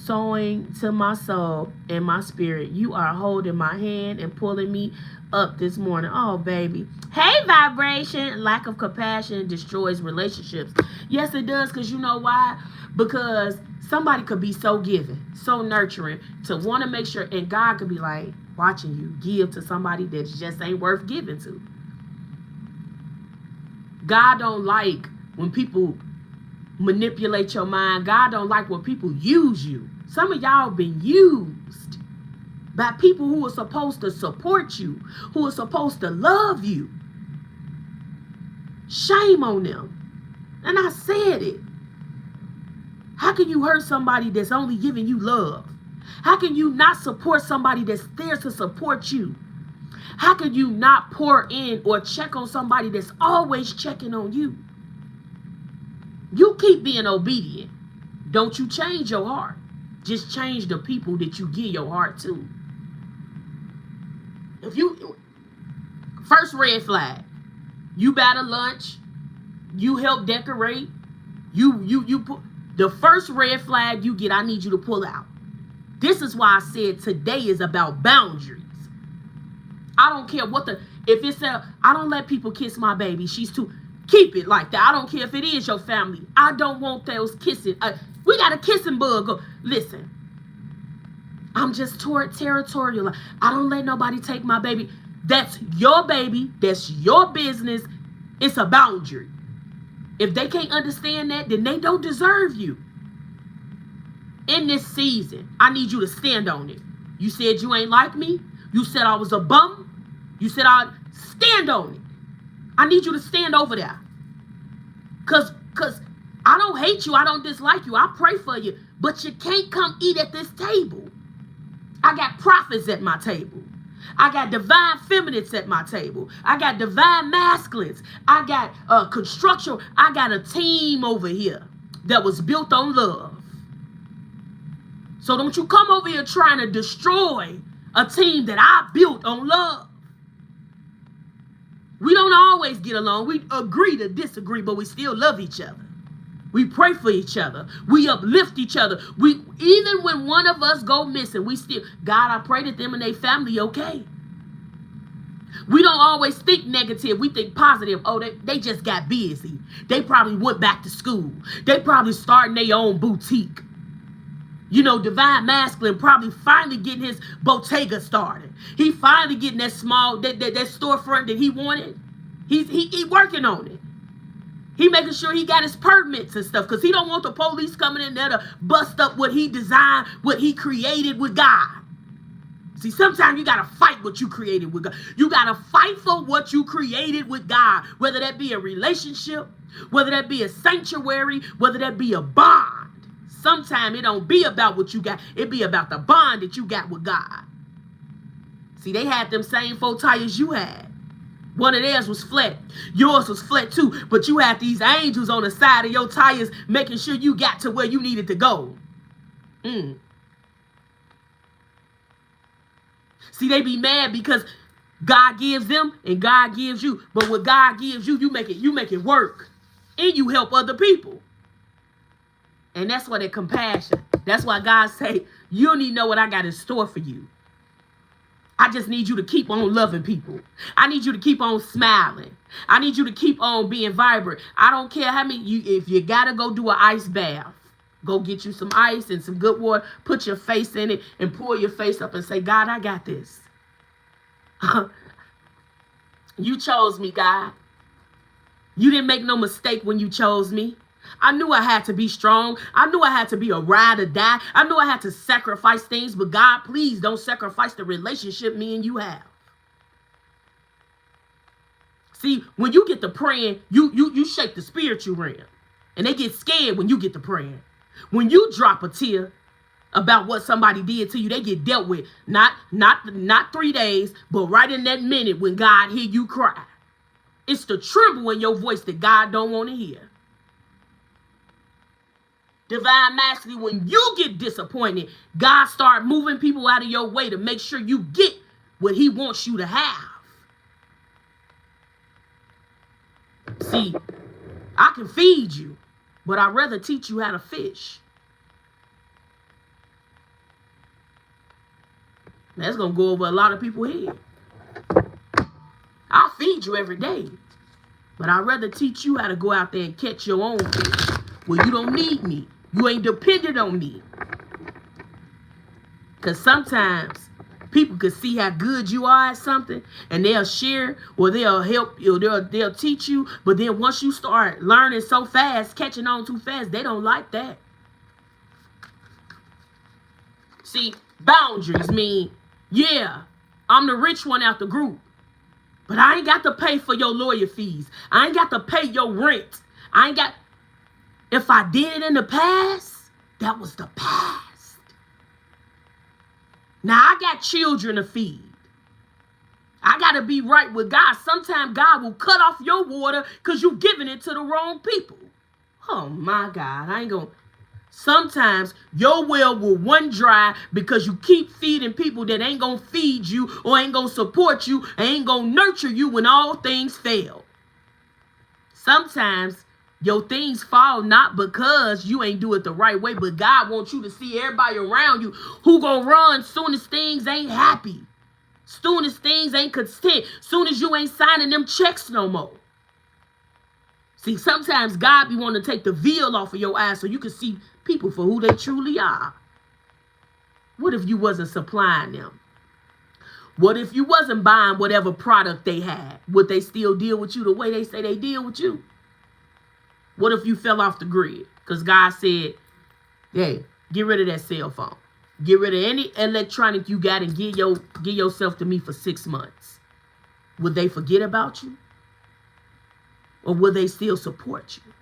sewing to my soul and my spirit. You are holding my hand and pulling me up this morning. Oh, baby. Hey, vibration. Lack of compassion destroys relationships. Yes, it does. Because you know why? Because somebody could be so giving, so nurturing, to want to make sure, and God could be like watching you give to somebody that just ain't worth giving to. God don't like when people manipulate your mind. God don't like when people use you. Some of y'all been used by people who are supposed to support you, who are supposed to love you. Shame on them. And I said it. How can you hurt somebody that's only giving you love? How can you not support somebody that's there to support you? How can you not pour in or check on somebody that's always checking on you? You keep being obedient. Don't you change your heart. Just change the people that you give your heart to. If you, first red flag, you buy the lunch, you help decorate, you put, the first red flag you get, I need you to pull out. This is why I said today is about boundaries. I don't care what if it's I don't let people kiss my baby. She's too, keep it like that. I don't care if it is your family. I don't want those kissing. We got a kissing bug. Listen, I'm just territorial. I don't let nobody take my baby. That's your baby. That's your business. It's a boundary. If they can't understand that, then they don't deserve you. In this season, I need you to stand on it. You said you ain't like me. You said I was a bum. You said I'd stand on it. I need you to stand over there. Cause I don't hate you. I don't dislike you. I pray for you. But you can't come eat at this table. I got prophets at my table. I got divine feminists at my table. I got divine masculines. I got construction. I got a team over here that was built on love. So don't you come over here trying to destroy a team that I built on love. We don't always get along. We agree to disagree, but we still love each other. We pray for each other. We uplift each other. Even when one of us go missing, we still, God, I pray that them and their family okay. We don't always think negative. We think positive. Oh, they just got busy. They probably went back to school. They probably starting their own boutique. You know, divine masculine probably finally getting his bottega started. He finally getting that small, that storefront that he wanted. He working on it. He making sure he got his permits and stuff because he don't want the police coming in there to bust up what he designed, what he created with God. See, sometimes you got to fight what you created with God. You got to fight for what you created with God, whether that be a relationship, whether that be a sanctuary, whether that be a bond. Sometimes it don't be about what you got. It be about the bond that you got with God. See, they had them same 4 tires you had. One of theirs was flat. Yours was flat too. But you had these angels on the side of your tires making sure you got to where you needed to go. See, they be mad because God gives them and God gives you. But what God gives you, you make it work. And you help other people. And that's why they're compassion. That's why God say, you don't even know what I got in store for you. I just need you to keep on loving people. I need you to keep on smiling. I need you to keep on being vibrant. I don't care how many, if you got to go do an ice bath, go get you some ice and some good water, put your face in it and pull your face up and say, God, I got this. You chose me, God. You didn't make no mistake when you chose me. I knew I had to be strong. I knew I had to be a ride or die. I knew I had to sacrifice things, but God, please don't sacrifice the relationship me and you have. See, when you get to praying, you shake the spiritual realm. And they get scared when you get to praying. When you drop a tear about what somebody did to you, they get dealt with. Not 3 days, but right in that minute when God hear you cry. It's the tremble in your voice that God don't want to hear. Divine mastery, when you get disappointed, God start moving people out of your way to make sure you get what he wants you to have. See, I can feed you, but I'd rather teach you how to fish. That's going to go over a lot of people's head. I'll feed you every day, but I'd rather teach you how to go out there and catch your own fish. Well, you don't need me. You ain't dependent on me. Because sometimes people can see how good you are at something and they'll share or they'll help you, they'll teach you. But then once you start learning so fast, catching on too fast, they don't like that. See, boundaries mean, yeah, I'm the rich one out the group. But I ain't got to pay for your lawyer fees. I ain't got to pay your rent. If I did it in the past, that was the past. Now I got children to feed. I got to be right with God. Sometimes God will cut off your water because you're giving it to the wrong people. Oh my God, sometimes your well will run dry because you keep feeding people that ain't going to feed you or ain't going to support you and ain't going to nurture you when all things fail. Sometimes your things fall not because you ain't do it the right way, but God wants you to see everybody around you who gonna run soon as things ain't happy. Soon as things ain't content, soon as you ain't signing them checks no more. See, sometimes God be wanting to take the veil off of your eyes so you can see people for who they truly are. What if you wasn't supplying them? What if you wasn't buying whatever product they had? Would they still deal with you the way they say they deal with you? What if you fell off the grid? Because God said, hey, get rid of that cell phone. Get rid of any electronic you got and give yourself to me for 6 months. Would they forget about you? Or will they still support you?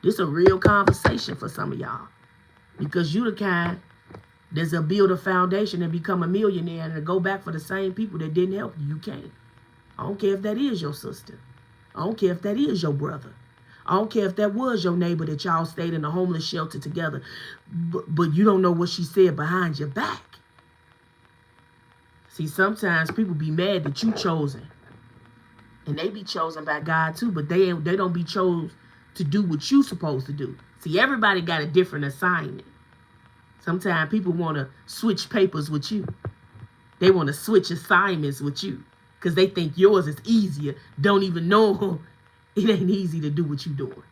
This is a real conversation for some of y'all. Because you the kind that's a build a foundation and become a millionaire and to go back for the same people that didn't help you. You can't. I don't care if that is your sister. I don't care if that is your brother. I don't care if that was your neighbor that y'all stayed in a homeless shelter together. But you don't know what she said behind your back. See, sometimes people be mad that you chosen. And they be chosen by God too, but they don't be chose to do what you supposed to do. See, everybody got a different assignment. Sometimes people want to switch papers with you. They want to switch assignments with you because they think yours is easier. Don't even know it ain't easy to do what you doing.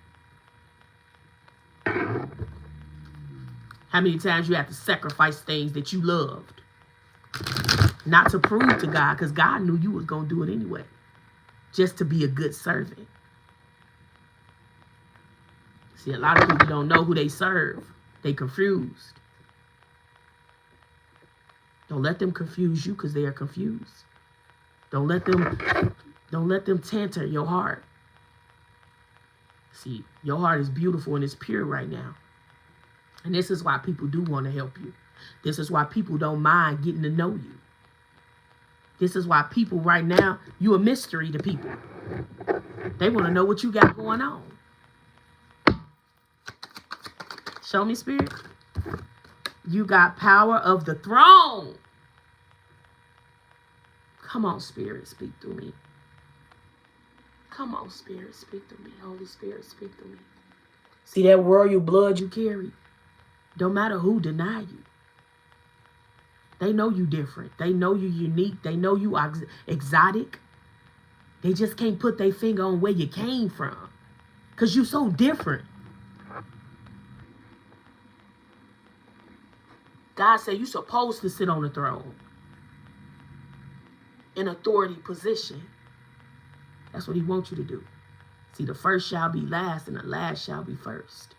How many times you have to sacrifice things that you loved? Not to prove to God, because God knew you was going to do it anyway. Just to be a good servant. See, a lot of people don't know who they serve. They confused. Don't let them confuse you because they are confused. Don't let them tainter your heart. See, your heart is beautiful and it's pure right now. And this is why people do want to help you. This is why people don't mind getting to know you. This is why people right now, you a mystery to people. They want to know what you got going on. Show me, Spirit. You got power of the throne. Come on, Spirit, speak through me. Come on, Spirit, speak through me. Holy Spirit, speak through me. See that royal blood you carry? Don't matter who deny you. They know you different. They know you unique. They know you exotic. They just can't put their finger on where you came from. Because you're so different. God said you're supposed to sit on the throne. In authority position. That's what he wants you to do. See, the first shall be last and the last shall be first.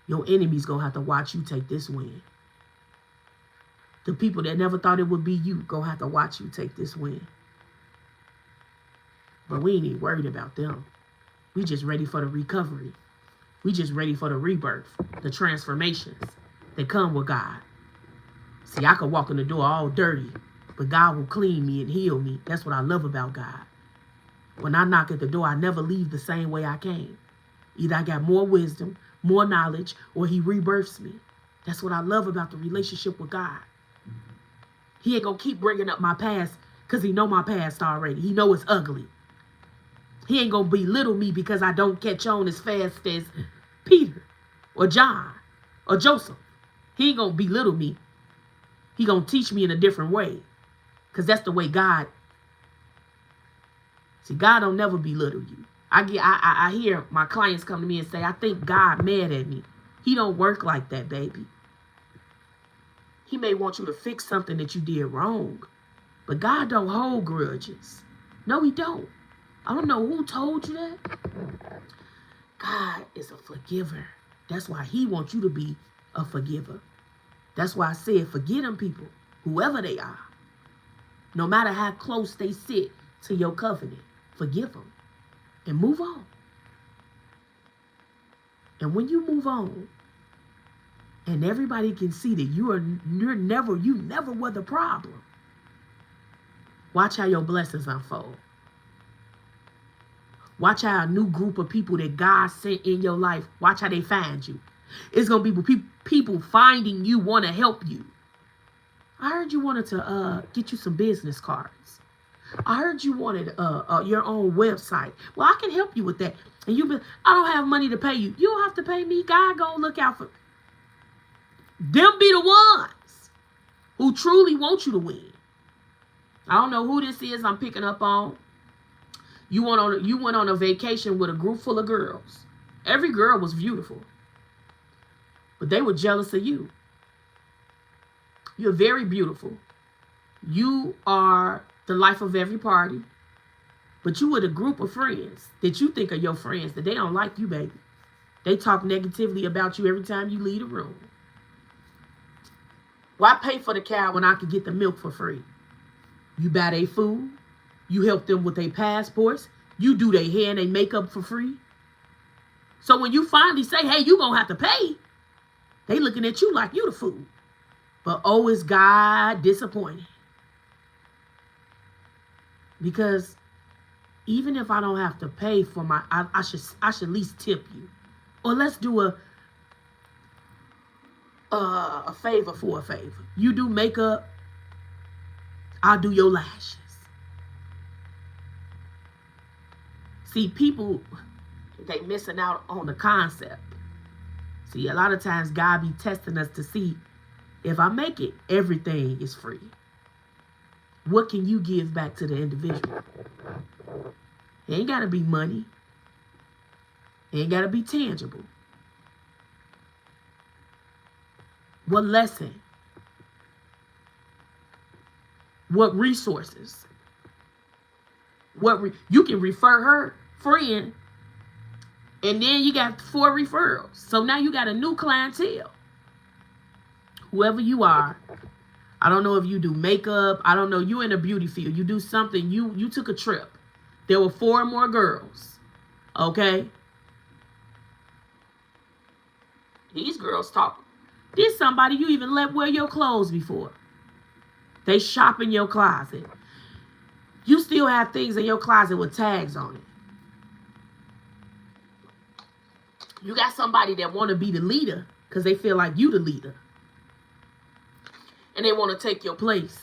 Your enemies going to have to watch you take this win. The people that never thought it would be you going to have to watch you take this win. But we ain't even worried about them. We just ready for the recovery. We just ready for the rebirth, the transformations that come with God. See, I could walk in the door all dirty, but God will clean me and heal me. That's what I love about God. When I knock at the door, I never leave the same way I came. Either I got more wisdom, more knowledge, or he rebirths me. That's what I love about the relationship with God. He ain't going to keep bringing up my past because he know my past already. He know it's ugly. He ain't going to belittle me because I don't catch on as fast as Peter or John or Joseph. He ain't going to belittle me. He going to teach me in a different way because that's the way God. See, God don't never belittle you. I hear my clients come to me and say, I think God mad at me. He don't work like that, baby. He may want you to fix something that you did wrong. But God don't hold grudges. No, he don't. I don't know who told you that. God is a forgiver. That's why he wants you to be a forgiver. That's why I said forgive them people, whoever they are. No matter how close they sit to your covenant, forgive them and move on. And when you move on, and everybody can see that you never were the problem. Watch how your blessings unfold. Watch how a new group of people that God sent in your life, watch how they find you. It's going to be people finding you, want to help you. I heard you wanted to get you some business cards. I heard you wanted your own website. Well, I can help you with that. And I don't have money to pay you. You don't have to pay me. God gonna look out for them. Be the ones who truly want you to win. I don't know who this is I'm picking up on. You went on a vacation with a group full of girls. Every girl was beautiful, but they were jealous of you. You're very beautiful. You are the life of every party. But you with a group of friends that you think are your friends, that they don't like you, baby. They talk negatively about you every time you leave the room. Why pay for the cow when I could get the milk for free? You buy their food. You help them with their passports. You do their hair and their makeup for free. So when you finally say, hey, you gonna have to pay, they looking at you like you the fool. But oh, is God disappointed? Because even if I don't have to pay for my, I should at least tip you. Or let's do a favor for a favor. You do makeup, I'll do your lashes. See, people, they missing out on the concept. See, a lot of times God be testing us to see if I make it, everything is free. What can you give back to the individual? It ain't got to be money. It ain't got to be tangible. What lesson? What resources? You can refer her friend, and then you got 4 referrals. So now you got a new clientele. Whoever you are, I don't know if you do makeup. I don't know. You in the beauty field. You do something. You took a trip. There were 4 more girls. Okay? These girls talk. There's somebody you even let wear your clothes before. They shop in your closet. You still have things in your closet with tags on it. You got somebody that want to be the leader because they feel like you the leader. And they want to take your place.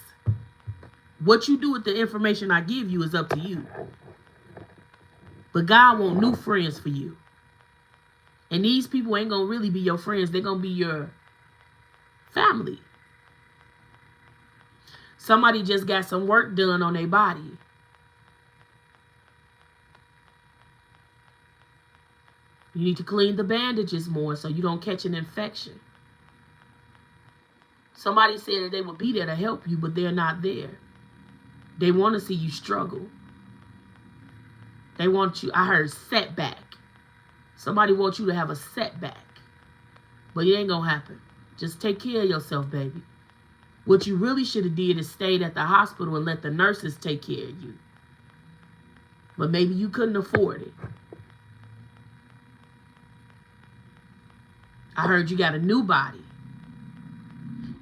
What you do with the information I give you is up to you. But God want new friends for you. And these people ain't going to really be your friends. They're going to be your family. Somebody just got some work done on their body. You need to clean the bandages more so you don't catch an infection. Somebody said that they would be there to help you, but they're not there. They want to see you struggle. They want you, I heard setback. Somebody wants you to have a setback. But it ain't going to happen. Just take care of yourself, baby. What you really should have did is stayed at the hospital and let the nurses take care of you. But maybe you couldn't afford it. I heard you got a new body.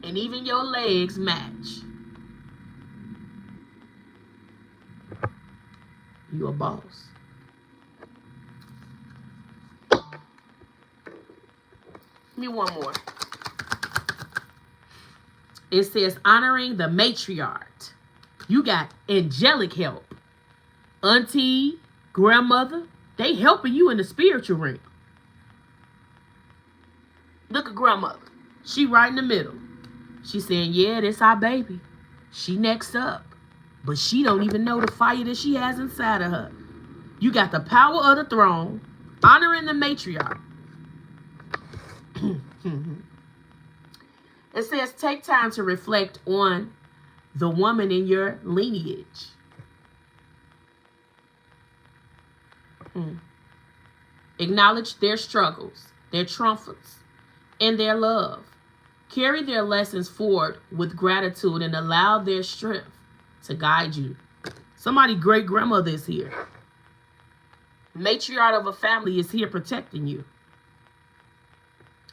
And even your legs match. You a boss. Give me one more. It says honoring the matriarch. You got angelic help. Auntie, grandmother, they helping you in the spiritual realm. Look at grandmother. She right in the middle. She saying, yeah, this our baby. She next up. But she don't even know the fire that she has inside of her. You got the power of the throne, honoring the matriarch. It says, take time to reflect on the woman in your lineage. Acknowledge their struggles, their triumphs, and their love. Carry their lessons forward with gratitude and allow their strength to guide you. Somebody great grandmother is here. Matriarch of a family is here protecting you.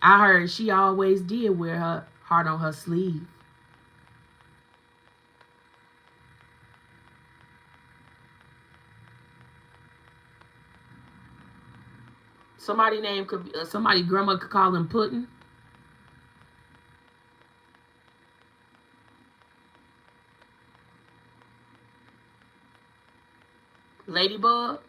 I heard she always did wear her heart on her sleeve. Somebody name could be somebody grandma could call him Puddin'. Ladybug.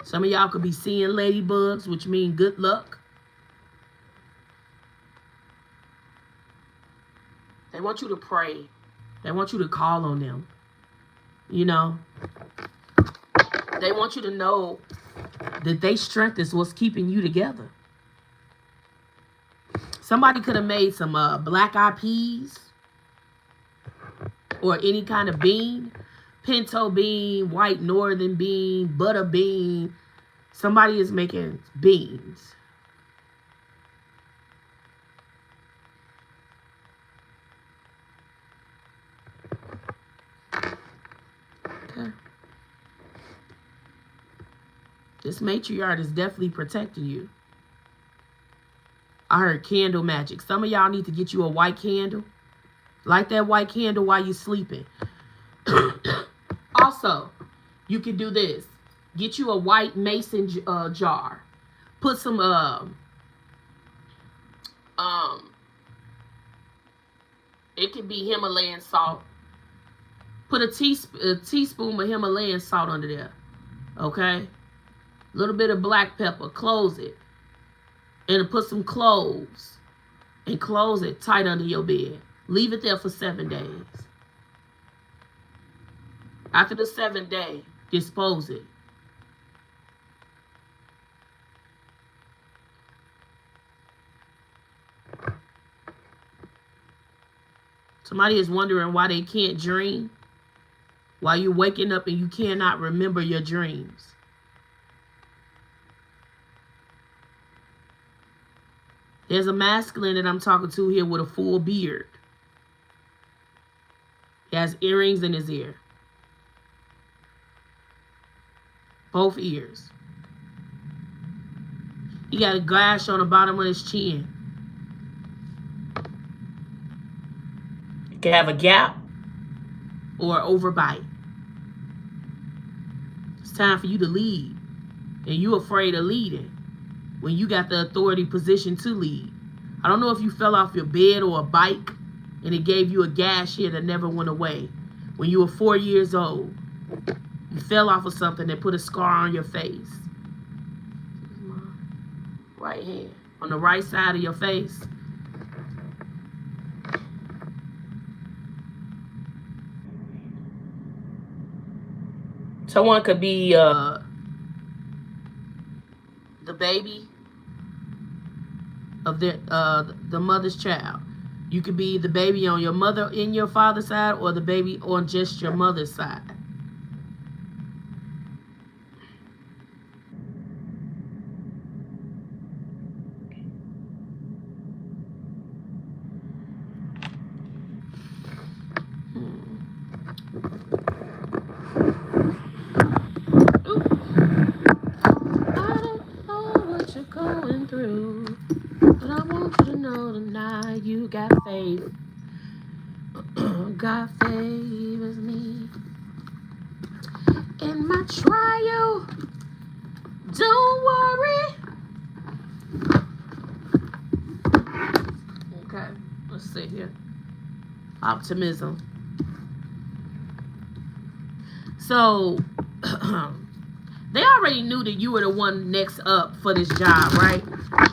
Some of y'all could be seeing ladybugs, which mean good luck. want you to pray. They want you to call on them. You know, they want you to know that their strength is what's keeping you together. Somebody could have made some black eyed peas or any kind of bean, pinto bean, white northern bean, butter bean. Somebody is making beans. Okay. This matriarch is definitely protecting you. I heard candle magic. Some of y'all need to get you a white candle. Light that white candle while you're sleeping. Also, you can do this. Get you a white mason jar. Put some it can be Himalayan salt. Put a teaspoon of Himalayan salt under there. Okay? A little bit of black pepper. Close it. And put some cloves. And close it tight under your bed. Leave it there for 7 days. After the 7th day, dispose it. Somebody is wondering why they can't dream. While you're waking up and you cannot remember your dreams. There's a masculine that I'm talking to here with a full beard. He has earrings in his ear. Both ears. He got a gash on the bottom of his chin. He can have a gap or an overbite. It's time for you to lead. And you afraid of leading when you got the authority position to lead. I don't know if you fell off your bed or a bike and it gave you a gash here that never went away. When you were 4 years old, you fell off of something that put a scar on your face. Right hand. On the right side of your face. Someone could be the baby of the mother's child. You could be the baby on your mother in your father's side or the baby on just your mother's side. God favors me in my trial. Don't worry. Okay, let's see here. Optimism. So they already knew that you were the one next up for this job, right?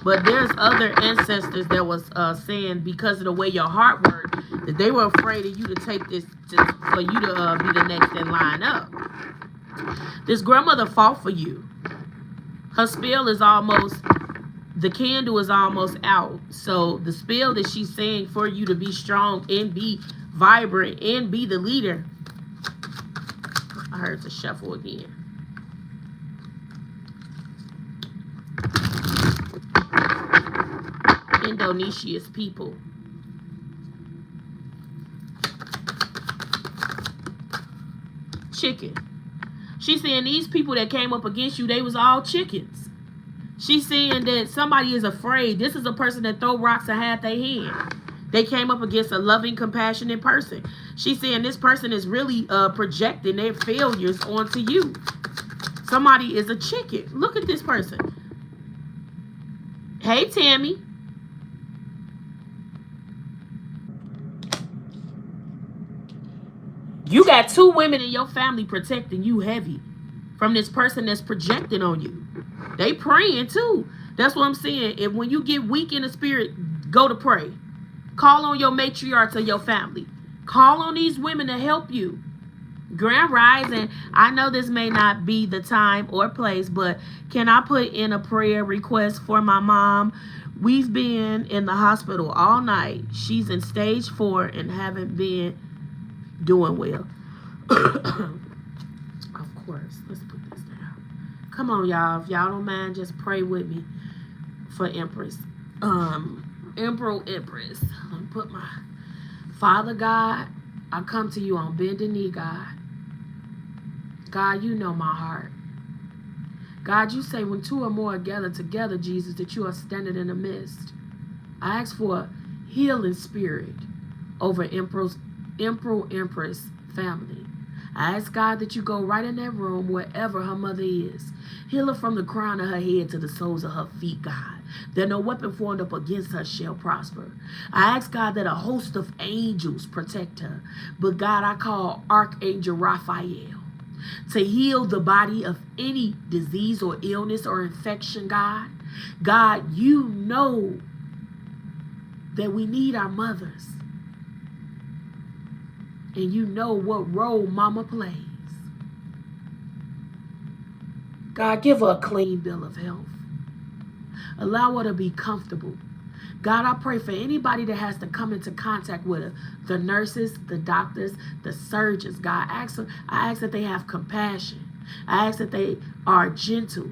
But there's other ancestors that was saying because of the way your heart worked, that they were afraid of you to take this, for you to be the next in line up. This grandmother fought for you. Her spell is almost, the candle is almost out. So the spell that she's saying for you to be strong and be vibrant and be the leader. I heard the shuffle again. Indonesia's people. Chicken. She's saying these people that came up against you, they was all chickens. She's saying that somebody is afraid. This is a person that throw rocks and had their hand. They came up against a loving, compassionate person. She's saying this person is really projecting their failures onto you. Somebody is a chicken. Look at this person. Hey, Tammy. You got 2 women in your family protecting you heavy from this person that's projecting on you. They praying too. That's what I'm saying. If when you get weak in the spirit, go to pray. Call on your matriarchs of your family. Call on these women to help you. Grand Rising, I know this may not be the time or place, but can I put in a prayer request for my mom? We've been in the hospital all night. She's in stage 4 and haven't been doing well. Of course, let's put this down. Come on, y'all. If y'all don't mind, just pray with me for Empress. Empress. Let me put my Father God, I come to you on bended knee, God. God, you know my heart. God, you say when 2 or more are gathered together, Jesus, that you are standing in the midst. I ask for a healing spirit over Empress family. I ask God that you go right in that room wherever her mother is. Heal her from the crown of her head to the soles of her feet, God. That no weapon formed up against her shall prosper. I ask God that a host of angels protect her. But God, I call Archangel Raphael to heal the body of any disease or illness or infection, God. God, you know that we need our mothers. And you know what role mama plays. God, give her a clean bill of health. Allow her to be comfortable. God, I pray for anybody that has to come into contact with her, the nurses, the doctors, the surgeons. God, I ask that they have compassion. I ask that they are gentle,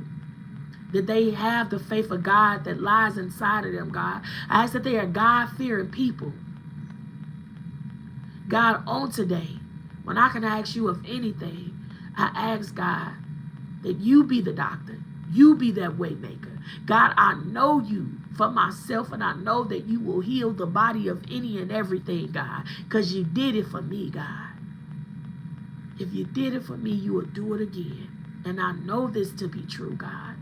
that they have the faith of God that lies inside of them, God. I ask that they are God-fearing people. God, on today, when I can ask you of anything, I ask God that you be the doctor. You be that way maker. God, I know you for myself, and I know that you will heal the body of any and everything, God, because you did it for me, God. If you did it for me, you will do it again. And I know this to be true, God.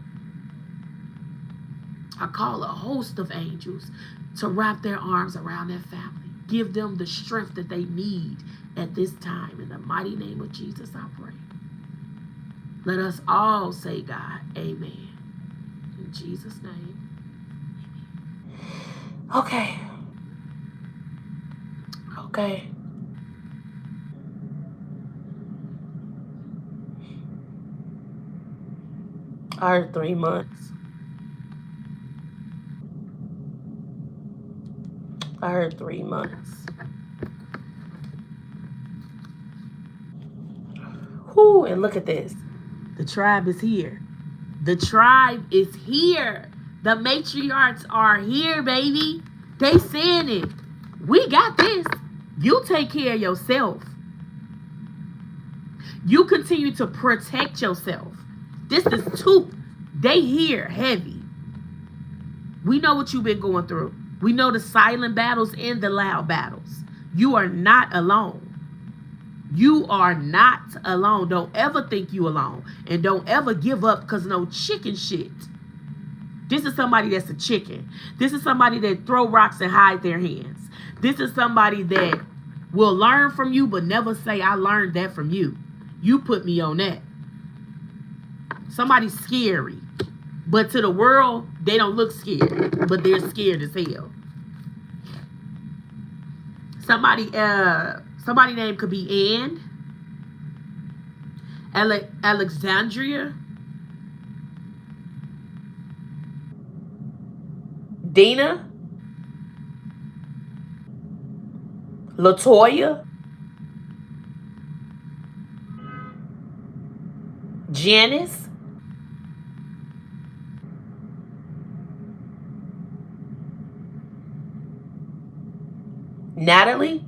I call a host of angels to wrap their arms around their family. Give them the strength that they need at this time. In the mighty name of Jesus, I pray. Let us all say, God, amen. In Jesus' name. Okay. I heard 3 months. I heard 3 months. Whoo, and look at this. The tribe is here. The tribe is here. The matriarchs are here, baby. They saying it. We got this. You take care of yourself. You continue to protect yourself. This is too. They here heavy. We know what you've been going through. We know the silent battles and the loud battles. You are not alone. You are not alone. Don't ever think you alone. And don't ever give up because no chicken shit. This is somebody that's a chicken. This is somebody that throw rocks and hide their hands. This is somebody that will learn from you but never say, I learned that from you. You put me on that. Somebody's scary. But to the world, they don't look scared. But they're scared as hell. Somebody name could be Ann, Alexandria, Dina, Latoya, Janice, Natalie,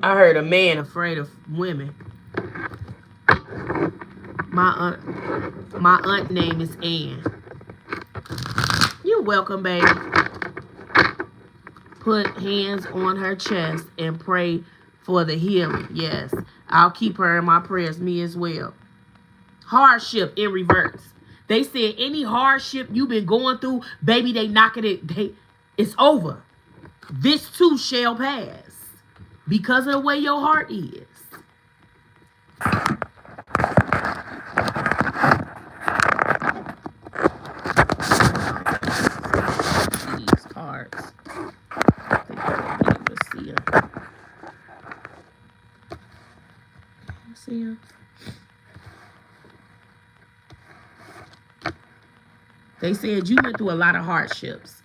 I heard a man afraid of women. My aunt name is Ann. You're welcome, baby. Put hands on her chest and pray for the healing. Yes, I'll keep her in my prayers. Me as well. Hardship in reverse. They said any hardship you've been going through, baby, they knocking it. It's over. This too shall pass because of the way your heart is. These cards. I think I'll be able to see them. See them? They said you went through a lot of hardships,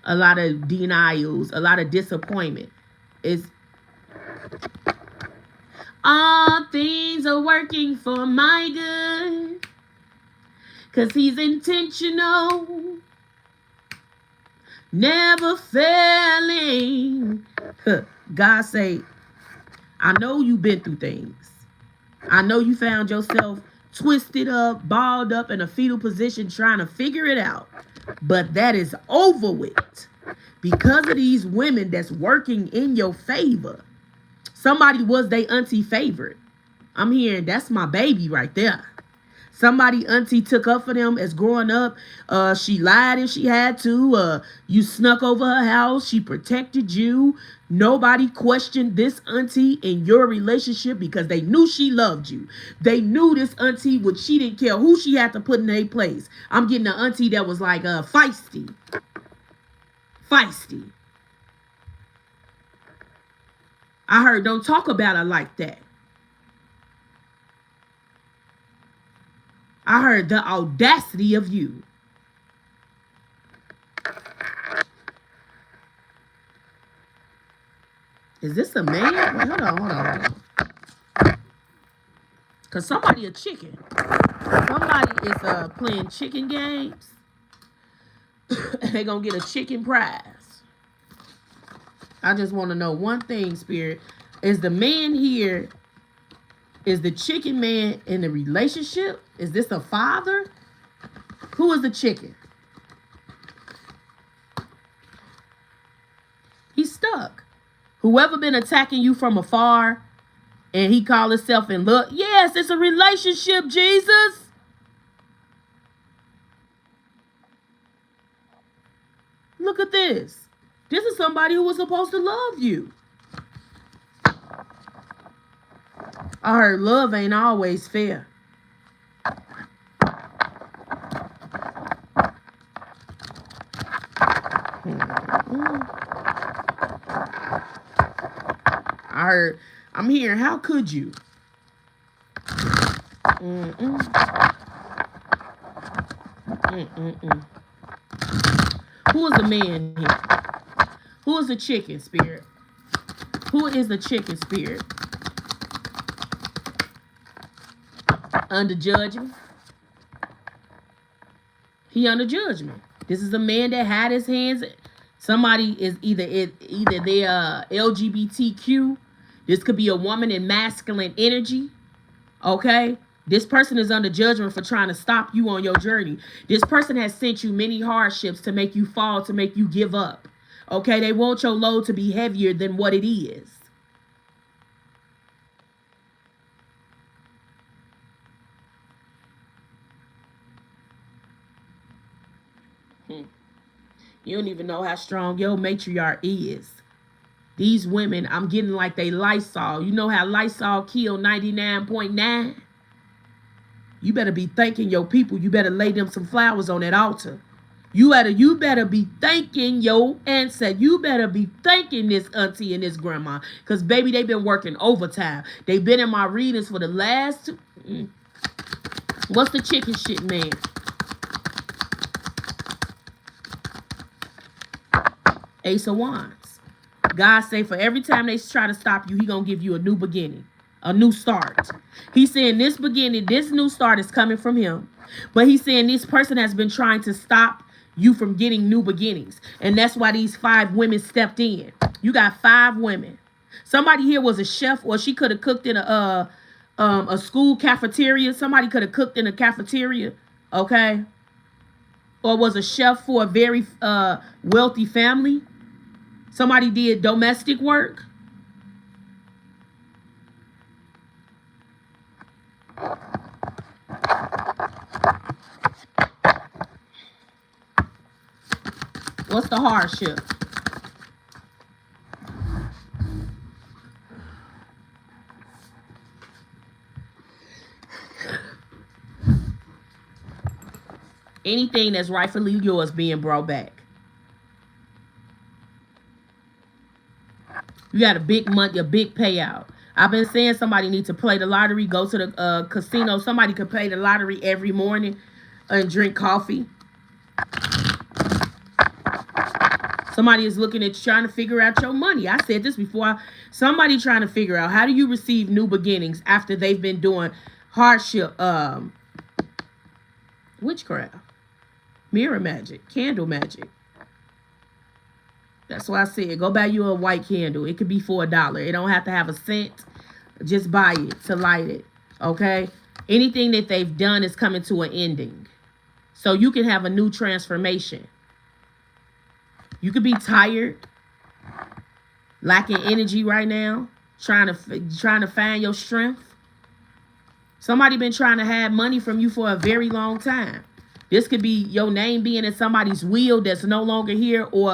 a lot of denials, a lot of disappointment. It's all things are working for my good, 'cause he's intentional, never failing. God say, I know you've been through things. I know you found yourself twisted up, balled up in a fetal position trying to figure it out. But that is over with because of these women that's working in your favor. Somebody was they auntie favorite. I'm hearing that's my baby right there. Somebody auntie took up for them as growing up. She lied if she had to. You snuck over her house. She protected you. Nobody questioned this auntie in your relationship because they knew she loved you. They knew this auntie she didn't care who she had to put in their place. I'm getting an auntie that was like feisty. Feisty. I heard don't talk about her like that. I heard the audacity of you. Is this a man? Wait, hold on. Because somebody a chicken. Somebody is playing chicken games. And they're going to get a chicken prize. I just want to know one thing, Spirit. Is the man here, is the chicken man in a relationship? Is this a father? Who is the chicken? He's stuck. Whoever been attacking you from afar and he call himself in love. Yes, it's a relationship, Jesus. Look at this. This is somebody who was supposed to love you. I heard love ain't always fair. I'm hearing, how could you? Who is the man here? Who is the chicken, Spirit? Who is the chicken, Spirit? Under judgment. He under judgment. This is a man that had his hands. Somebody is either they LGBTQ. This could be a woman in masculine energy. Okay? This person is under judgment for trying to stop you on your journey. This person has sent you many hardships to make you fall, to make you give up. Okay? They want your load to be heavier than what it is. You don't even know how strong your matriarch is. These women, I'm getting like they Lysol. You know how Lysol killed 99.9? You better be thanking your people. You better lay them some flowers on that altar. You better be thanking your ancestor. You better be thanking this auntie and this grandma. Because, baby, they've been working overtime. They've been in my readings for the last... What's the chicken shit, man? Ace of Wands. God say for every time they try to stop you, he gonna give you a new beginning, a new start. He's saying this beginning, this new start is coming from him. But he's saying this person has been trying to stop you from getting new beginnings. And that's why these 5 women stepped in. You got 5 women. Somebody here was a chef, or she could have cooked in a school cafeteria. Somebody could have cooked in a cafeteria, okay? Or was a chef for a very wealthy family. Somebody did domestic work. What's the hardship? Anything that's rightfully yours being brought back. You got a big money, a big payout. I've been saying somebody needs to play the lottery, go to the casino. Somebody could play the lottery every morning and drink coffee. Somebody is looking at you, trying to figure out your money. I said this before. Somebody trying to figure out, how do you receive new beginnings after they've been doing hardship, witchcraft, mirror magic, candle magic. That's why I said, go buy you a white candle. It could be for $1. It don't have to have a scent. Just buy it to light it. Okay? Anything that they've done is coming to an ending. So you can have a new transformation. You could be tired, lacking energy right now, trying to find your strength. Somebody been trying to have money from you for a very long time. This could be your name being in somebody's will that's no longer here, or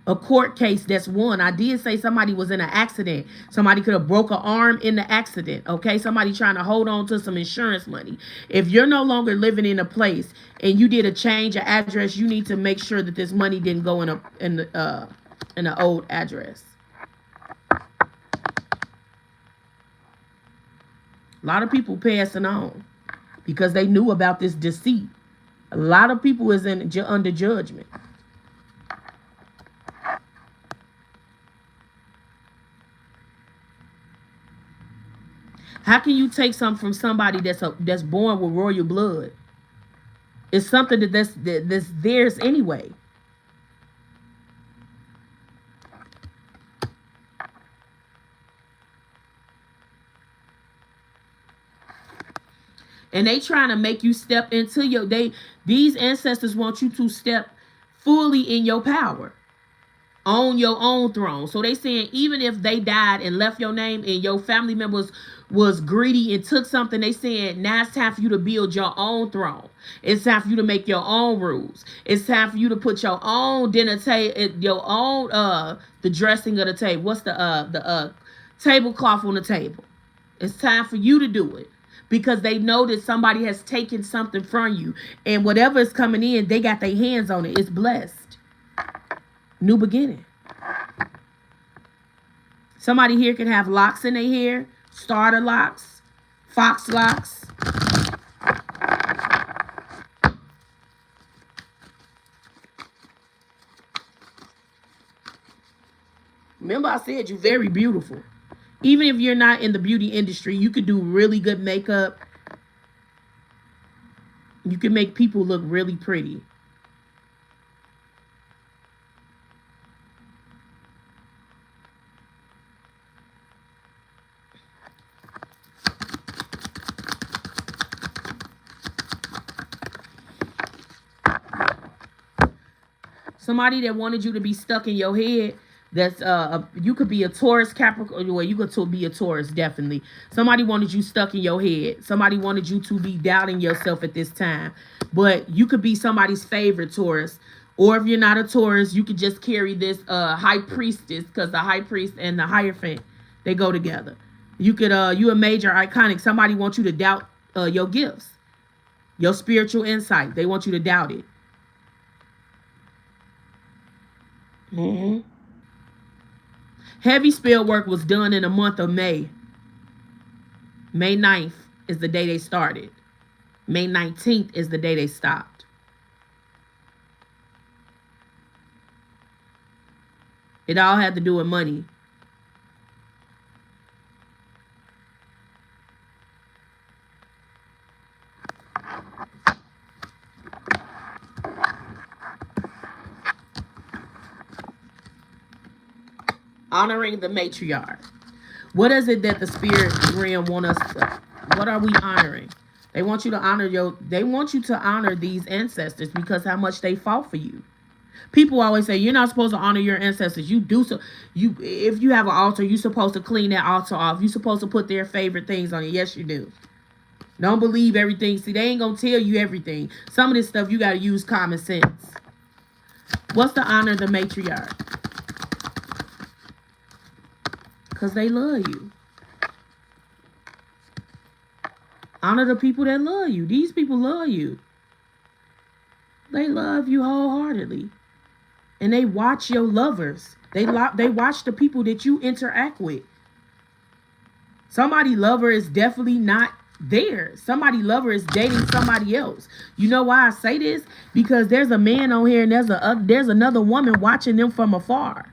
a court case that's won. I did say somebody was in an accident. Somebody could have broke an arm in the accident. Okay, somebody trying to hold on to some insurance money. If you're no longer living in a place and you did a change of address, you need to make sure that this money didn't go in an old address. A lot of people passing on because they knew about this deceit. A lot of people is under judgment. How can you take something from somebody that's born with royal blood? It's something that's theirs anyway. And they trying to make you step into these ancestors want you to step fully in your power, on your own throne. So they saying, even if they died and left your name and your family members was greedy and took something, they saying, now it's time for you to build your own throne. It's time for you to make your own rules. It's time for you to put your own dinner table, your own the dressing of the table. What's the tablecloth on the table? It's time for you to do it. Because they know that somebody has taken something from you. And whatever is coming in, they got their hands on it. It's blessed. New beginning. Somebody here can have locks in their hair. Starter locks. Fox locks. Remember I said you're very beautiful. Even if you're not in the beauty industry, you could do really good makeup. You can make people look really pretty. Somebody that wanted you to be stuck in your head. That's you could be a Taurus, Capricorn. Well, you could be a Taurus, definitely. Somebody wanted you stuck in your head. Somebody wanted you to be doubting yourself at this time. But you could be somebody's favorite Taurus. Or if you're not a Taurus, you could just carry this high priestess, because the high priest and the Hierophant, they go together. You could you a major iconic. Somebody wants you to doubt your gifts, your spiritual insight. They want you to doubt it. Mm-hmm. Heavy spell work was done in the month of May. May 9th is the day they started. May 19th is the day they stopped. It all had to do with money. Honoring the matriarch. What is it that the spirit realm want us to, what are we honoring? They want you to honor these ancestors because how much they fought for you. People always say you're not supposed to honor your ancestors. You do so. If you have an altar, you're supposed to clean that altar off. You're supposed to put their favorite things on it. Yes, you do. Don't believe everything. See, they ain't gonna tell you everything. Some of this stuff you gotta use common sense. What's the honor of the matriarch? Because they love you. Honor the people that love you. These people love you. They love you wholeheartedly. And they watch your lovers. They watch the people that you interact with. Somebody lover is definitely not there. Somebody lover is dating somebody else. You know why I say this? Because there's a man on here and there's another woman watching them from afar.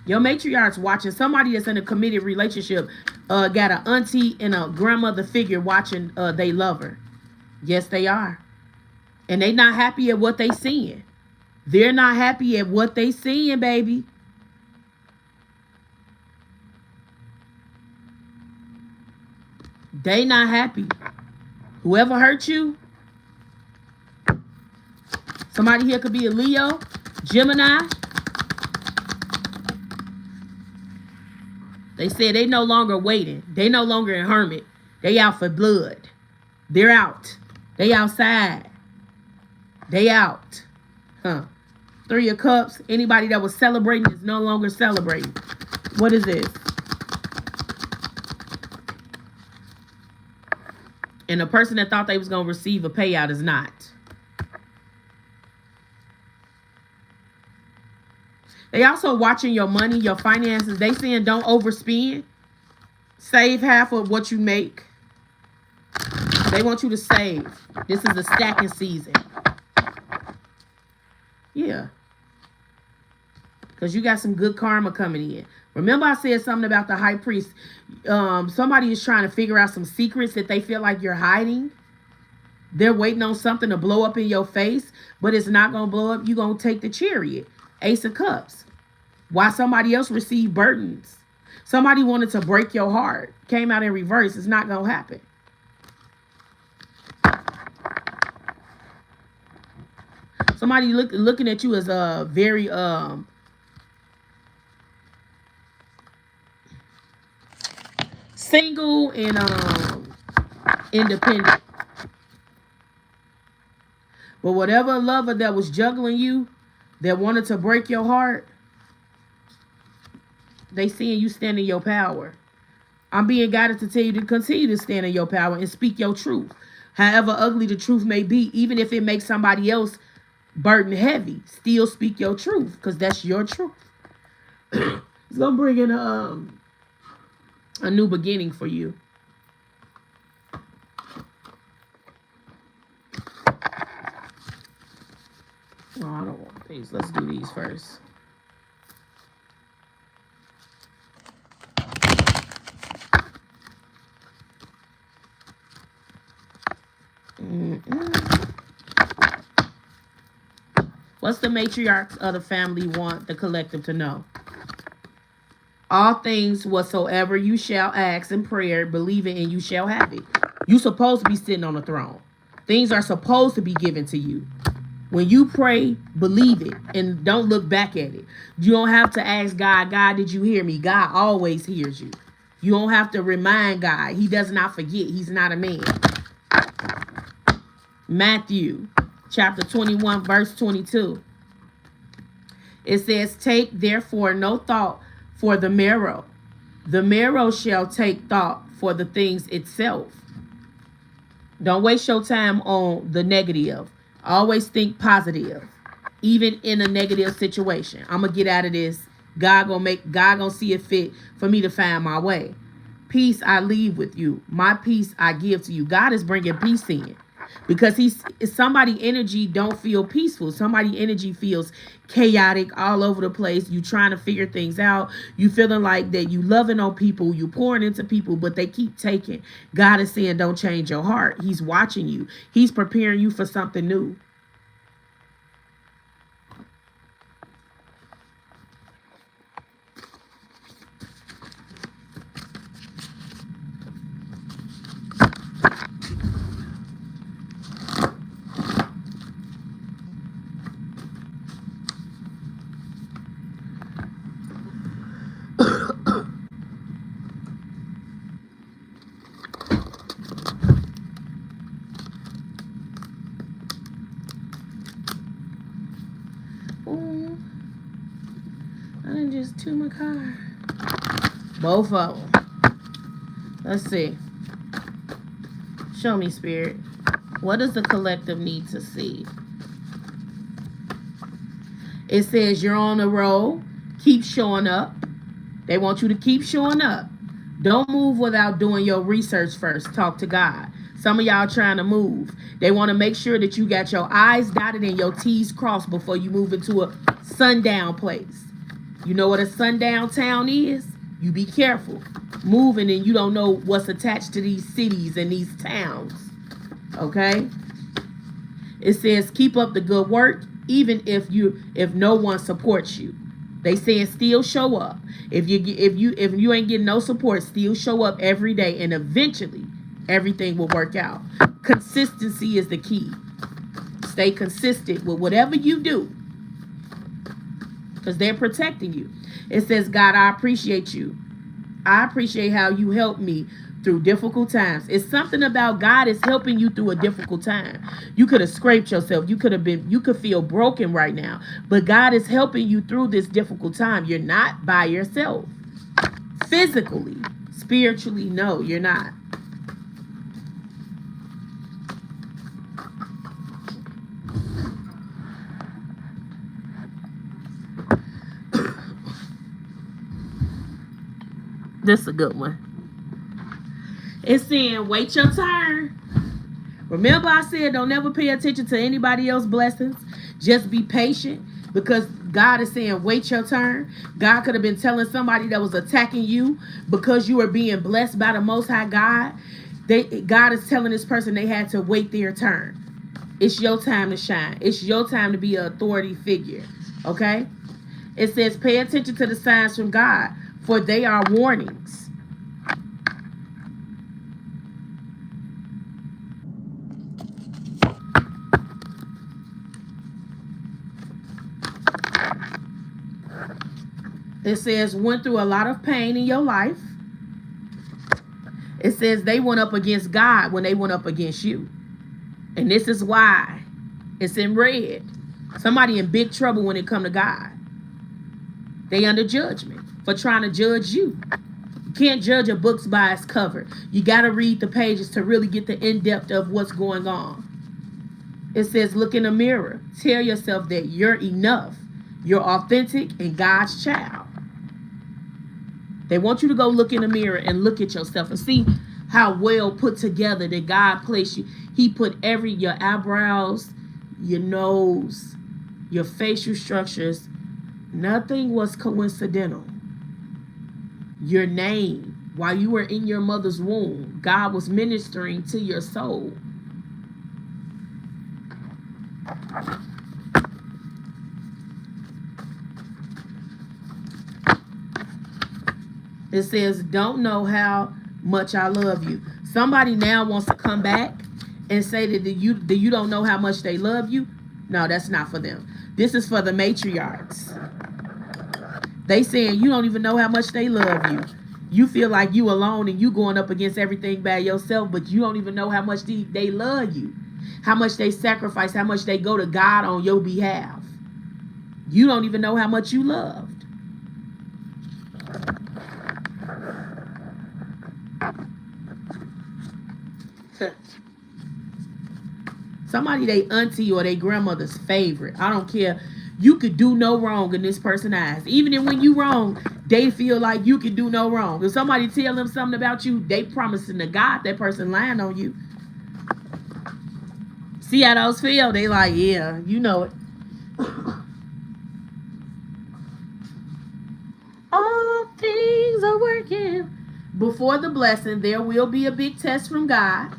Your matriarch's watching. Somebody that's in a committed relationship got an auntie and a grandmother figure watching they lover. Yes, they are. And they not happy at what they seeing. They're not happy at what they seeing, baby. They not happy. Whoever hurt you, somebody here could be a Leo, Gemini. They said they no longer waiting. They no longer in hermit. They out for blood. They're out. They outside. They out. Huh. 3 of Cups. Anybody that was celebrating is no longer celebrating. What is this? And the person that thought they was going to receive a payout is not. They also watching your money, your finances. They saying don't overspend. Save half of what you make. They want you to save. This is the stacking season. Yeah. Because you got some good karma coming in. Remember I said something about the high priest. Somebody is trying to figure out some secrets that they feel like you're hiding. They're waiting on something to blow up in your face, but it's not going to blow up. You're going to take the chariot. Ace of Cups. Why somebody else received burdens. Somebody wanted to break your heart. Came out in reverse. It's not going to happen. Somebody looking at you as a very single and independent. But whatever lover that was juggling you, that wanted to break your heart, they seeing you stand in your power. I'm being guided to tell you to continue to stand in your power and speak your truth. However ugly the truth may be, even if it makes somebody else burden heavy, still speak your truth, because that's your truth. It's gonna bring in a new beginning for you. No, I don't want these. Let's do these first. What's the matriarchs of the family want the collective to know? All things whatsoever you shall ask in prayer, believe it, and you shall have it. You supposed to be sitting on the throne. Things are supposed to be given to you. When you pray, believe it, and don't look back at it. You don't have to ask God, God, did you hear me? God always hears you. You don't have to remind God. He does not forget. He's not a man. Matthew chapter 21, verse 22. It says, take therefore no thought for the marrow. The marrow shall take thought for the things itself. Don't waste your time on the negative. Always think positive, even in a negative situation. I'm gonna get out of this. God gonna see it fit for me to find my way. Peace I leave with you. My peace I give to you. God is bringing peace in, because somebody energy don't feel peaceful. Somebody energy feels chaotic all over the place. You trying to figure things out. You feeling like that you loving on people. You pouring into people, but they keep taking. God is saying, don't change your heart. He's watching you. He's preparing you for something new. To my car. Both of them. Let's see. Show me, Spirit. What does the collective need to see? It says you're on the road. Keep showing up. They want you to keep showing up. Don't move without doing your research first. Talk to God. Some of y'all trying to move. They want to make sure that you got your I's dotted and your T's crossed before you move into a sundown place. You know what a sundown town is? You be careful. Moving and you don't know what's attached to these cities and these towns. Okay? It says keep up the good work even if no one supports you. They saying still show up. If you ain't getting no support, still show up every day and eventually everything will work out. Consistency is the key. Stay consistent with whatever you do because they're protecting you. It says, God, I appreciate you. I appreciate how you helped me through difficult times. It's something about God is helping you through a difficult time. You could have scraped yourself. You could feel broken right now. But God is helping you through this difficult time. You're not by yourself. Physically, spiritually, no, you're not. This is a good one. It's saying, wait your turn. Remember I said don't never pay attention to anybody else's blessings. Just be patient because God is saying, wait your turn. God could have been telling somebody that was attacking you because you were being blessed by the Most High God. God is telling this person they had to wait their turn. It's your time to shine. It's your time to be an authority figure. Okay? It says, pay attention to the signs from God, for they are warnings. It says, went through a lot of pain in your life. It says they went up against God when they went up against you. And this is why it's in red. Somebody in big trouble when it come to God. They under judgment for trying to judge you. You can't judge a book by its cover. You got to read the pages to really get the in-depth of what's going on. It says, look in the mirror. Tell yourself that you're enough. You're authentic and God's child. They want you to go look in the mirror and look at yourself and see how well put together that God placed you. He put your eyebrows, your nose, your facial structures. Nothing was coincidental. Your name, while you were in your mother's womb, God was ministering to your soul. It says, don't know how much I love you. Somebody now wants to come back and say that you don't know how much they love you. No, that's not for them. This is for the matriarchs. They saying you don't even know how much they love you. You feel like you alone and you going up against everything by yourself, but you don't even know how much they love you. How much they sacrifice, how much they go to God on your behalf. You don't even know how much you loved. Somebody they auntie or they grandmother's favorite. I don't care. You could do no wrong in this person's eyes. Even when you wrong, they feel like you can do no wrong. If somebody tell them something about you, they promising to God that person lying on you. See how those feel? They like, yeah, you know it. All things are working. Before the blessing, there will be a big test from God.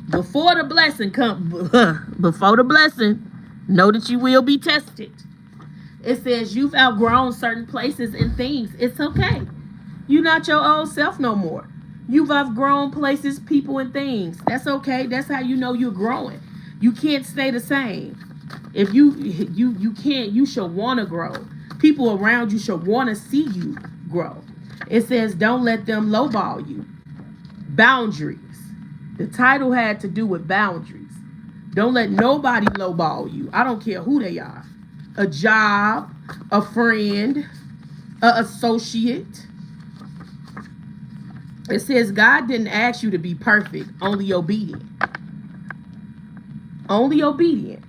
Before the blessing before the blessing, know that you will be tested. It says you've outgrown certain places and things. It's okay. You're not your old self no more. You've outgrown places, people, and things. That's okay. That's how you know you're growing. You can't stay the same. If you can't, you should want to grow. People around you should want to see you grow. It says don't let them lowball you. Boundaries. The title had to do with boundaries. Don't let nobody lowball you. I don't care who they are. A job, a friend, an associate. It says God didn't ask you to be perfect, only obedient. Only obedient.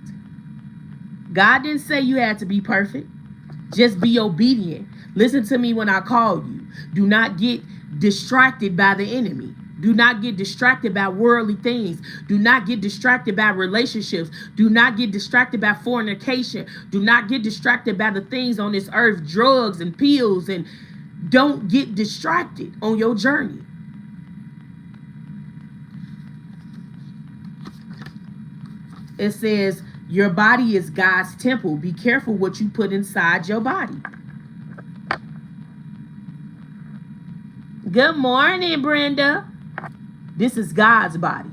God didn't say you had to be perfect. Just be obedient. Listen to me when I call you. Do not get distracted by the enemy. Do not get distracted by worldly things. Do not get distracted by relationships. Do not get distracted by fornication. Do not get distracted by the things on this earth, drugs and pills. And don't get distracted on your journey. It says, your body is God's temple. Be careful what you put inside your body. Good morning, Brenda. This is God's body.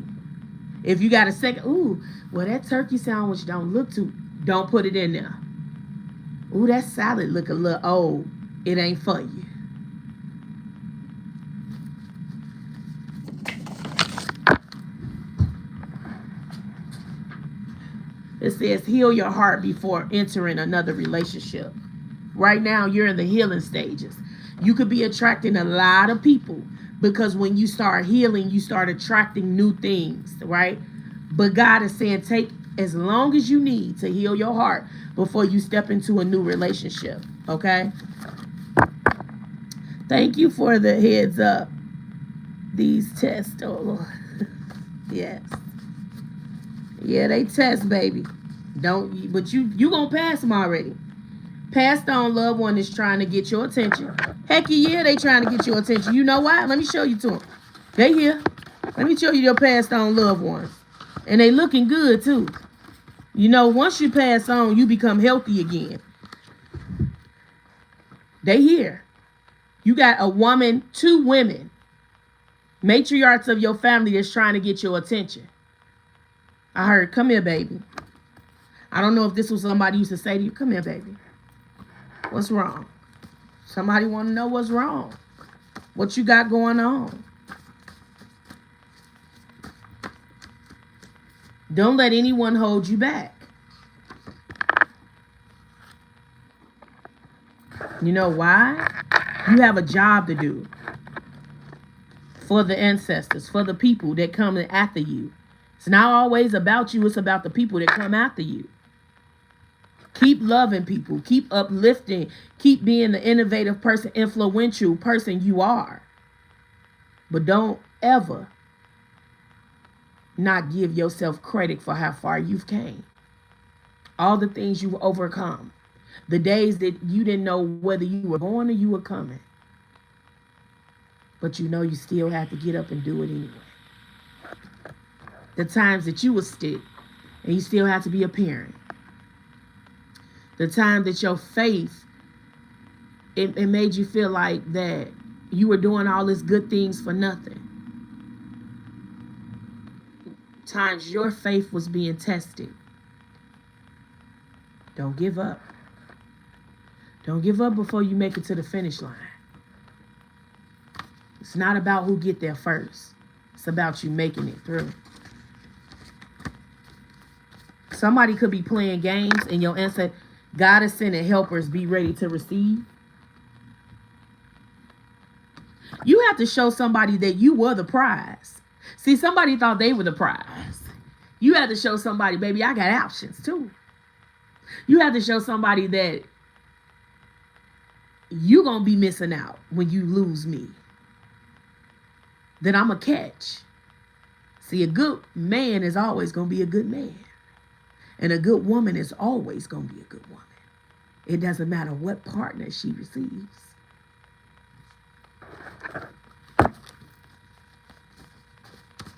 If you got a second, ooh, well, that turkey sandwich don't look too, don't put it in there. Ooh, that salad look a little old. It ain't for you. It says heal your heart before entering another relationship. Right now, you're in the healing stages. You could be attracting a lot of people because when you start healing, you start attracting new things, right? But God is saying take as long as you need to heal your heart before you step into a new relationship, okay? Thank you for the heads up. These tests, oh Lord. Yes. Yeah, they test, baby. Don't, but you gonna pass them already. Passed on loved one is trying to get your attention. Heck yeah, they trying to get your attention. You know why? Let me show you to them. They here. Let me show you your passed on loved ones. And they looking good too. You know, once you pass on, you become healthy again. They here. You got a woman, 2 women, matriarchs of your family that's trying to get your attention. I heard, come here, baby. I don't know if this was somebody used to say to you, come here, baby. What's wrong? Somebody want to know what's wrong. What you got going on? Don't let anyone hold you back. You know why? You have a job to do for the ancestors, for the people that come after you. It's not always about you. It's about the people that come after you. Keep loving people. Keep uplifting. Keep being the innovative person, influential person you are. But don't ever not give yourself credit for how far you've came. All the things you've overcome. The days that you didn't know whether you were going or you were coming. But you know you still have to get up and do it anyway. The times that you were sick and you still have to be a parent. The time that your faith, it made you feel like that you were doing all these good things for nothing. Times your faith was being tested. Don't give up. Don't give up before you make it to the finish line. It's not about who get there first. It's about you making it through. Somebody could be playing games and your answer, God is sending helpers, be ready to receive. You have to show somebody that you were the prize. See, somebody thought they were the prize. You have to show somebody, baby, I got options too. You have to show somebody that you're going to be missing out when you lose me. That I'm a catch. See, a good man is always going to be a good man. And a good woman is always going to be a good woman. It doesn't matter what partner she receives.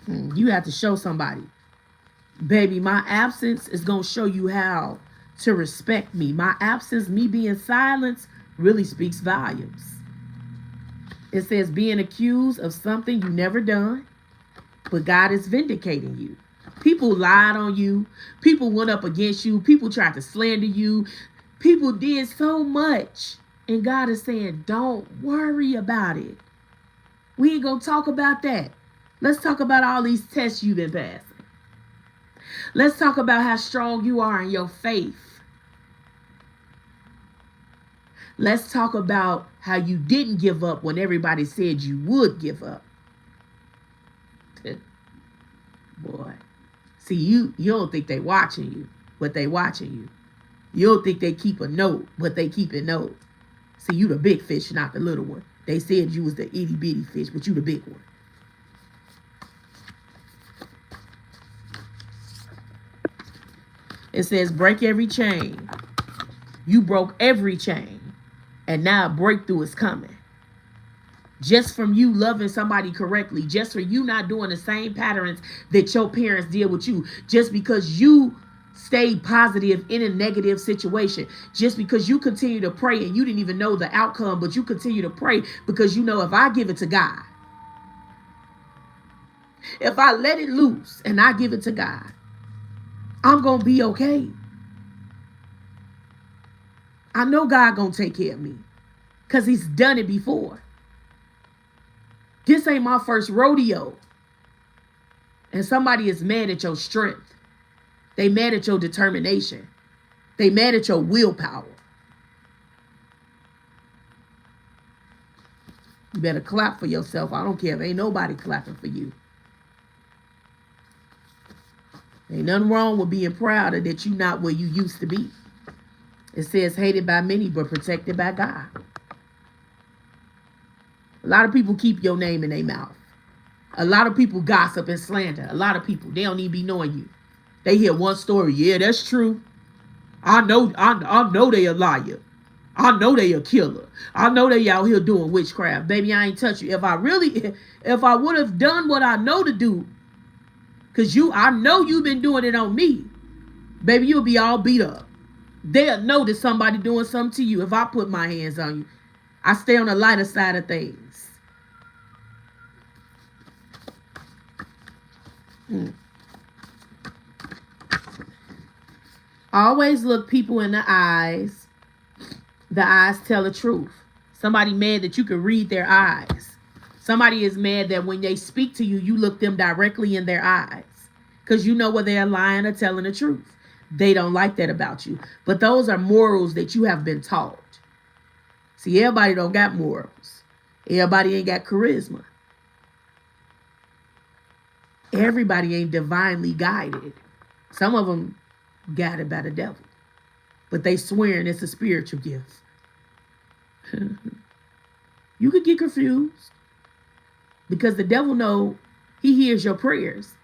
You have to show somebody, baby, my absence is going to show you how to respect me. My absence, me being silent, really speaks volumes. It says being accused of something you never done, but God is vindicating you. People lied on you. People went up against you. People tried to slander you. People did so much. And God is saying, don't worry about it. We ain't going to talk about that. Let's talk about all these tests you've been passing. Let's talk about how strong you are in your faith. Let's talk about how you didn't give up when everybody said you would give up. See, you don't think they watching you, but they watching you. You don't think they keep a note, but they keep a note. See, you the big fish, not the little one. They said you was the itty bitty fish, but you the big one. It says break every chain. You broke every chain. And now a breakthrough is coming. Just from you loving somebody correctly. Just for you not doing the same patterns that your parents did with you. Just because you stayed positive in a negative situation. Just because you continue to pray and you didn't even know the outcome. But you continue to pray because you know if I give it to God. If I let it loose and I give it to God. I'm going to be okay. I know God going to take care of me. Because he's done it before. This ain't my first rodeo. And somebody is mad at your strength. They mad at your determination. They mad at your willpower. You better clap for yourself. I don't care if ain't nobody clapping for you. Ain't nothing wrong with being proud of that you're not where you used to be. It says hated by many, but protected by God. A lot of people keep your name in their mouth. A lot of people gossip and slander. A lot of people, they don't even be knowing you. They hear one story. Yeah, that's true. I know they a liar. I know they a killer. I know they out here doing witchcraft. Baby, I ain't touch you. If I would have done what I know to do, because I know you've been doing it on me. Baby, you'll be all beat up. They'll know that somebody doing something to you if I put my hands on you. I stay on the lighter side of things. Always look people in the eyes. The eyes tell the truth. Somebody mad that you can read their eyes. Somebody is mad that when they speak to you, you look them directly in their eyes. Because you know whether they're lying or telling the truth. They don't like that about you. But those are morals that you have been taught. See, everybody don't got morals. Everybody ain't got charisma. Everybody ain't divinely guided. Some of them guided by the devil. But they swearing it's a spiritual gift. You could get confused. Because the devil know he hears your prayers.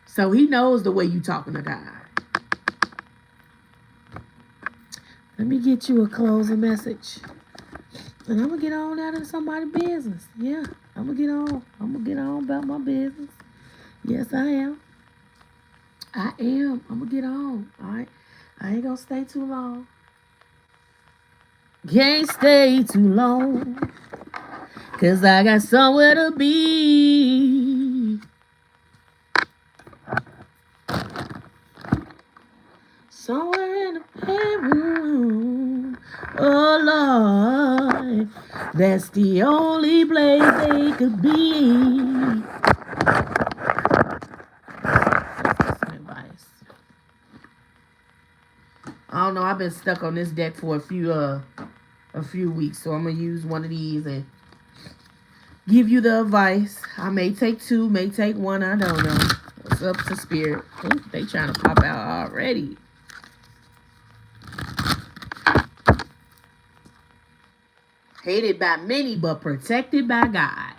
So he knows the way you talking to God. Let me get you a closing message. And I'm going to get on out of somebody's business. Yeah, I'm going to get on. I'm going to get on about my business. Yes, I am. I am. I'm going to get on. All right. I ain't going to stay too long. Can't stay too long. Because I got somewhere to be. Somewhere in the bedroom. Oh, Lord. That's the only place they could be. Some advice. I don't know. I've been stuck on this deck for a few weeks. So I'm going to use one of these and give you the advice. I may take two, may take one. I don't know. It's up to spirit. Ooh, they trying to pop out already. Hated by many, but protected by God.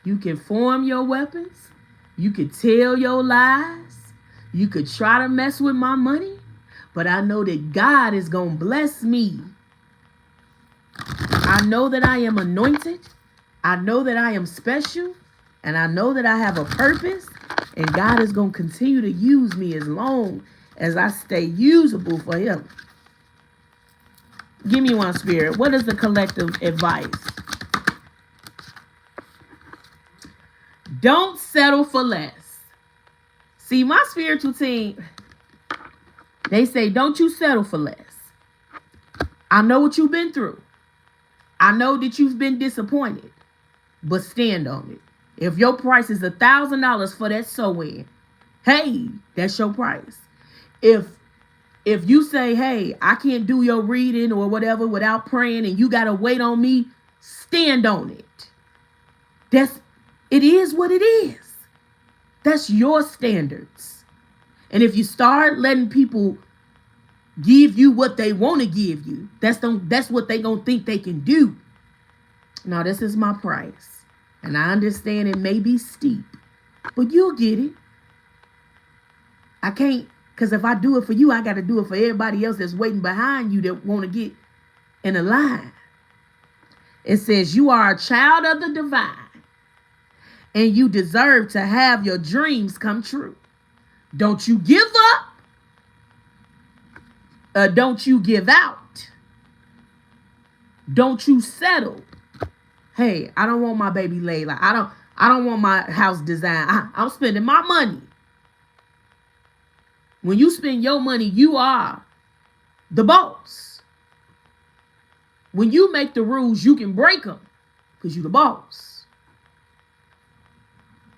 You can form your weapons. You can tell your lies. You could try to mess with my money. But I know that God is going to bless me. I know that I am anointed. I know that I am special. And I know that I have a purpose. And God is going to continue to use me as long as I stay usable for him. Give me one, Spirit. What is the collective advice? Don't settle for less. See, my spiritual team, they say, don't you settle for less. I know what you've been through. I know that you've been disappointed. But stand on it. If your price is $1,000 for that sew-in, hey, that's your price. If you say, hey, I can't do your reading or whatever without praying and you got to wait on me, stand on it. It is what it is. That's your standards. And if you start letting people give you what they want to give you, that's what they gonna think they can do. Now, this is my price. And I understand it may be steep, but you'll get it. I can't, because if I do it for you, I got to do it for everybody else that's waiting behind you that want to get in a line. It says you are a child of the divine and you deserve to have your dreams come true. Don't you give up. Don't you give out. Don't you settle. Hey, I don't want my baby laid. Like I don't want my house designed. I'm spending my money. When you spend your money, you are the boss. When you make the rules, you can break them because you're the boss.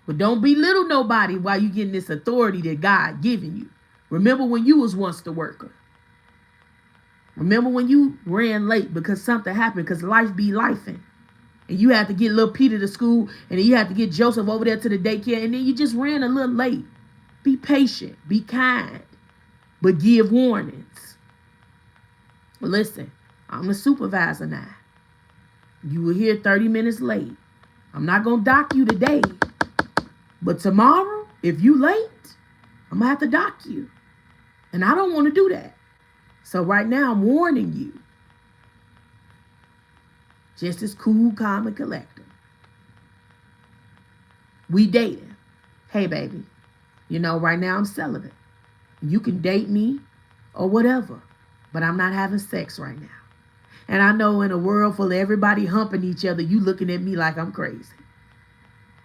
But don't belittle nobody while you getting this authority that God giving you. Remember when you was once the worker. Remember when you ran late because something happened, because life be lifing. And you had to get little Peter to school, and then you had to get Joseph over there to the daycare, and then you just ran a little late. Be patient, be kind, but give warnings. Listen, I'm the supervisor now. You were here 30 minutes late. I'm not going to dock you today. But tomorrow, if you late, I'm going to have to dock you. And I don't want to do that. So right now, I'm warning you. Just as cool, calm, and collected. We dating. Hey, baby. You know, right now I'm celibate. You can date me or whatever, but I'm not having sex right now. And I know in a world full of everybody humping each other, you looking at me like I'm crazy.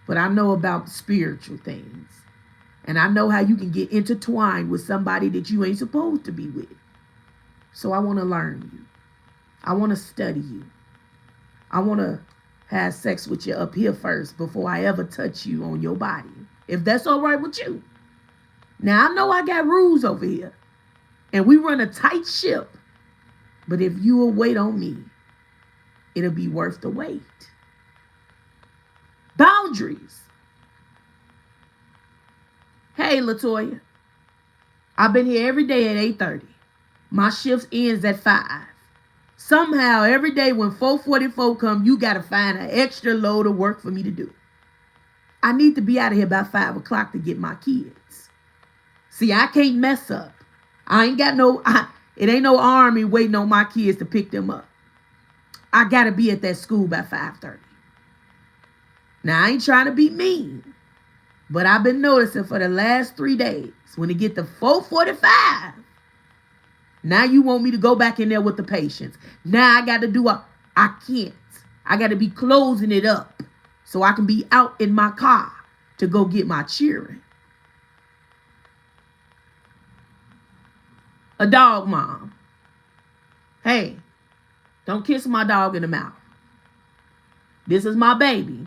But I know about spiritual things. And I know how you can get intertwined with somebody that you ain't supposed to be with. So I want to learn you. I want to study you. I want to have sex with you up here first before I ever touch you on your body. If that's all right with you. Now, I know I got rules over here. And we run a tight ship. But if you will wait on me, it'll be worth the wait. Boundaries. Hey, LaToya. I've been here every day at 8:30. My shift ends at 5. Somehow, every day when 4:44 come, you got to find an extra load of work for me to do. I need to be out of here by 5 o'clock to get my kids. See, I can't mess up. I ain't got it ain't no army waiting on my kids to pick them up. I got to be at that school by 5:30. Now, I ain't trying to be mean, but I've been noticing for the last 3 days, when it get to 4:45, now you want me to go back in there with the patients. Now I got to do I can't. I got to be closing it up so I can be out in my car to go get my cheering. A dog mom. Hey, don't kiss my dog in the mouth. This is my baby.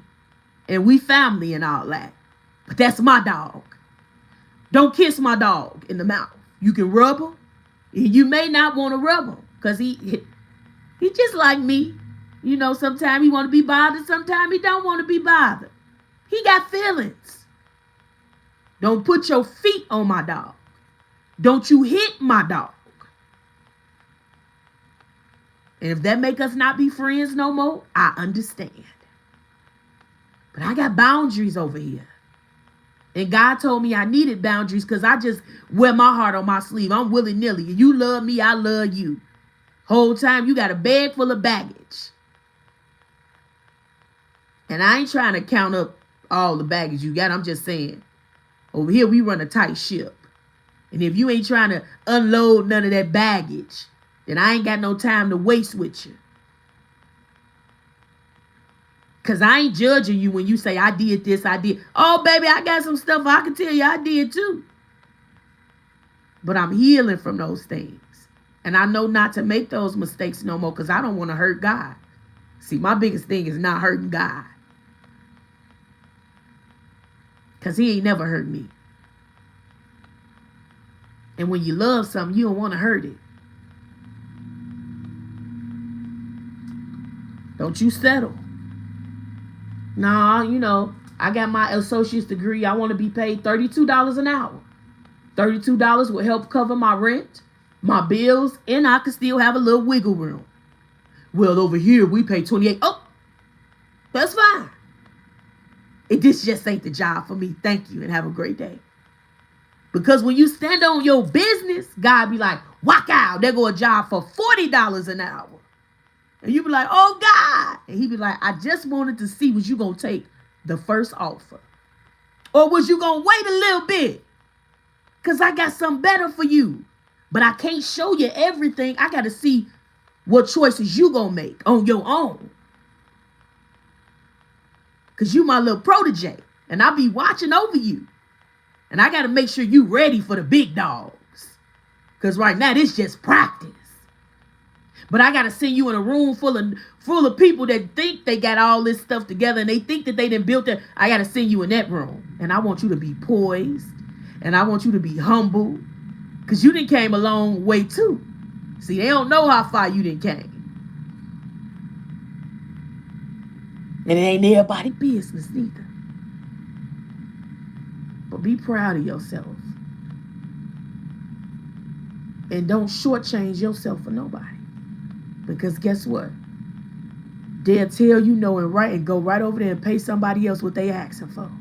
And we family and all that. But that's my dog. Don't kiss my dog in the mouth. You can rub him. You may not want to rub him. Because he just like me. You know, sometimes he want to be bothered. Sometimes he don't want to be bothered. He got feelings. Don't put your feet on my dog. Don't you hit my dog. And if that make us not be friends no more, I understand. But I got boundaries over here. And God told me I needed boundaries because I just wear my heart on my sleeve. I'm willy-nilly. You love me, I love you. Whole time you got a bag full of baggage. And I ain't trying to count up all the baggage you got. I'm just saying, over here we run a tight ship. And if you ain't trying to unload none of that baggage, then I ain't got no time to waste with you. Because I ain't judging you when you say, I did this, I did. Oh, baby, I got some stuff I can tell you I did too. But I'm healing from those things. And I know not to make those mistakes no more because I don't want to hurt God. See, my biggest thing is not hurting God. Because he ain't never hurt me. And when you love something, you don't want to hurt it. Don't you settle. No, you know, I got my associate's degree. I want to be paid $32 an hour. $32 will help cover my rent, my bills, and I can still have a little wiggle room. Well, over here, we pay 28. Oh, that's fine. This just ain't the job for me. Thank you and have a great day. Because when you stand on your business, God be like, whack out. There go a job for $40 an hour. And you be like, oh, God. And he be like, I just wanted to see, was you going to take the first offer? Or was you going to wait a little bit? Because I got something better for you. But I can't show you everything. I got to see what choices you going to make on your own. Because you my little protege. And I be watching over you. And I got to make sure you ready for the big dogs. Because right now, this just practice. But I got to send you in a room full of people that think they got all this stuff together. And they think that they done built it. I got to send you in that room. And I want you to be poised. And I want you to be humble. Because you done came a long way too. See, they don't know how far you done came. And it ain't everybody's business neither. But be proud of yourself. And don't shortchange yourself for nobody. Because guess what? They'll tell you no and right and go right over there and pay somebody else what they asking for.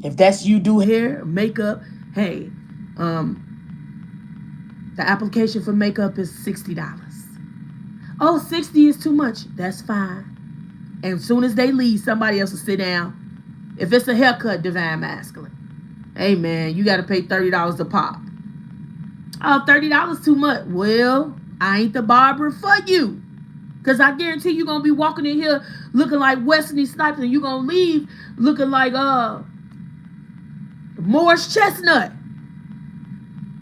If that's you do hair, makeup, hey, the application for makeup is $60. Oh, $60 is too much. That's fine. And as soon as they leave, somebody else will sit down. If it's a haircut, divine masculine. Hey, man, you got to pay $30 a pop. Oh, $30 too much. Well, I ain't the barber for you. Because I guarantee you're going to be walking in here looking like Wesley Snipes and you're going to leave looking like Morris Chestnut.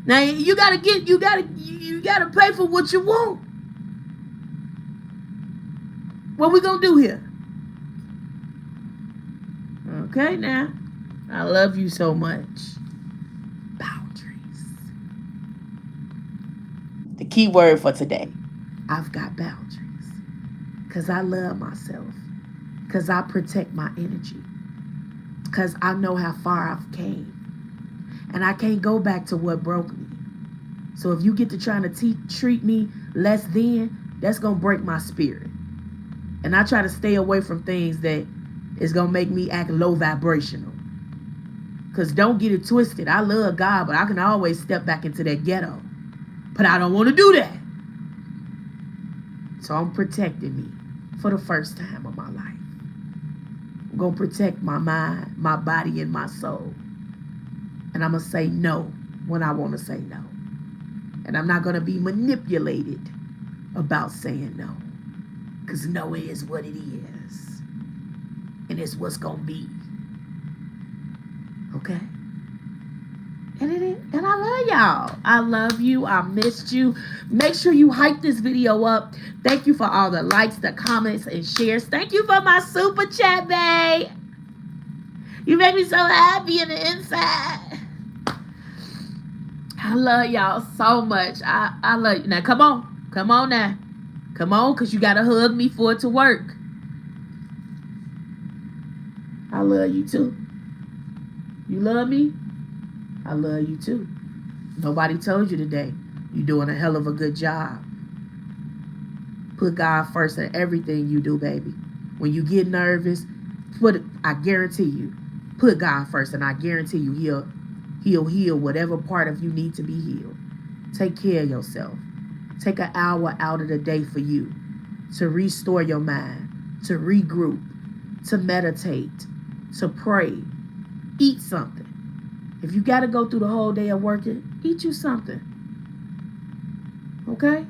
Now, you got to pay for what you want. What we going to do here? Okay, now. I love you so much. Boundaries. The key word for today. I've got boundaries. Because I love myself. Because I protect my energy. Because I know how far I've came. And I can't go back to what broke me. So if you get to trying to treat me less than, that's going to break my spirit. And I try to stay away from things that is going to make me act low vibrational. Because don't get it twisted. I love God, but I can always step back into that ghetto. But I don't want to do that. So I'm protecting me for the first time of my life. I'm going to protect my mind, my body, and my soul. And I'm going to say no when I want to say no. And I'm not going to be manipulated about saying no. Because no is what it is. And it's what's going to be. Okay? And I love y'all. I love you. I missed you. Make sure you hype this video up. Thank you for all the likes, the comments, and shares. Thank you for my super chat, babe. You make me so happy in the inside. I love y'all so much. I love you. Now, come on. Come on now. Come on, because you got to hug me for it to work. I love you too. You love me? I love you too. Nobody told you today. You're doing a hell of a good job. Put God first in everything you do, baby. When you get nervous, I guarantee you, put God first, and I guarantee you he'll heal whatever part of you need to be healed. Take care of yourself. Take an hour out of the day for you to restore your mind, to regroup, to meditate, to pray. Eat something. If you got to go through the whole day of working, eat you something. Okay?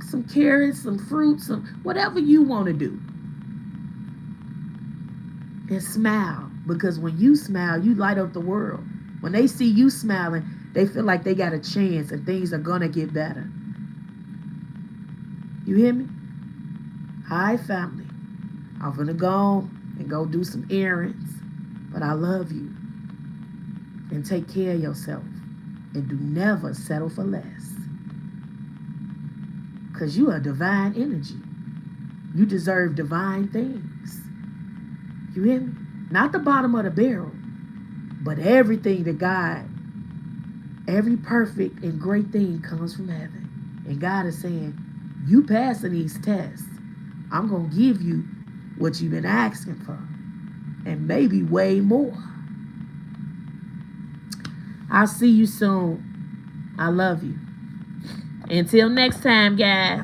Some carrots, some fruits, some whatever you want to do. And smile. Because when you smile, you light up the world. When they see you smiling, they feel like they got a chance and things are going to get better. You hear me? Hi, family. I'm going to go and go do some errands. But I love you. And take care of yourself. And do never settle for less. Because you are divine energy. You deserve divine things. You hear me? Not the bottom of the barrel, but everything that God, every perfect and great thing comes from heaven. And God is saying, you passing these tests, I'm going to give you what you've been asking for. And maybe way more. I'll see you soon. I love you. Until next time, guys.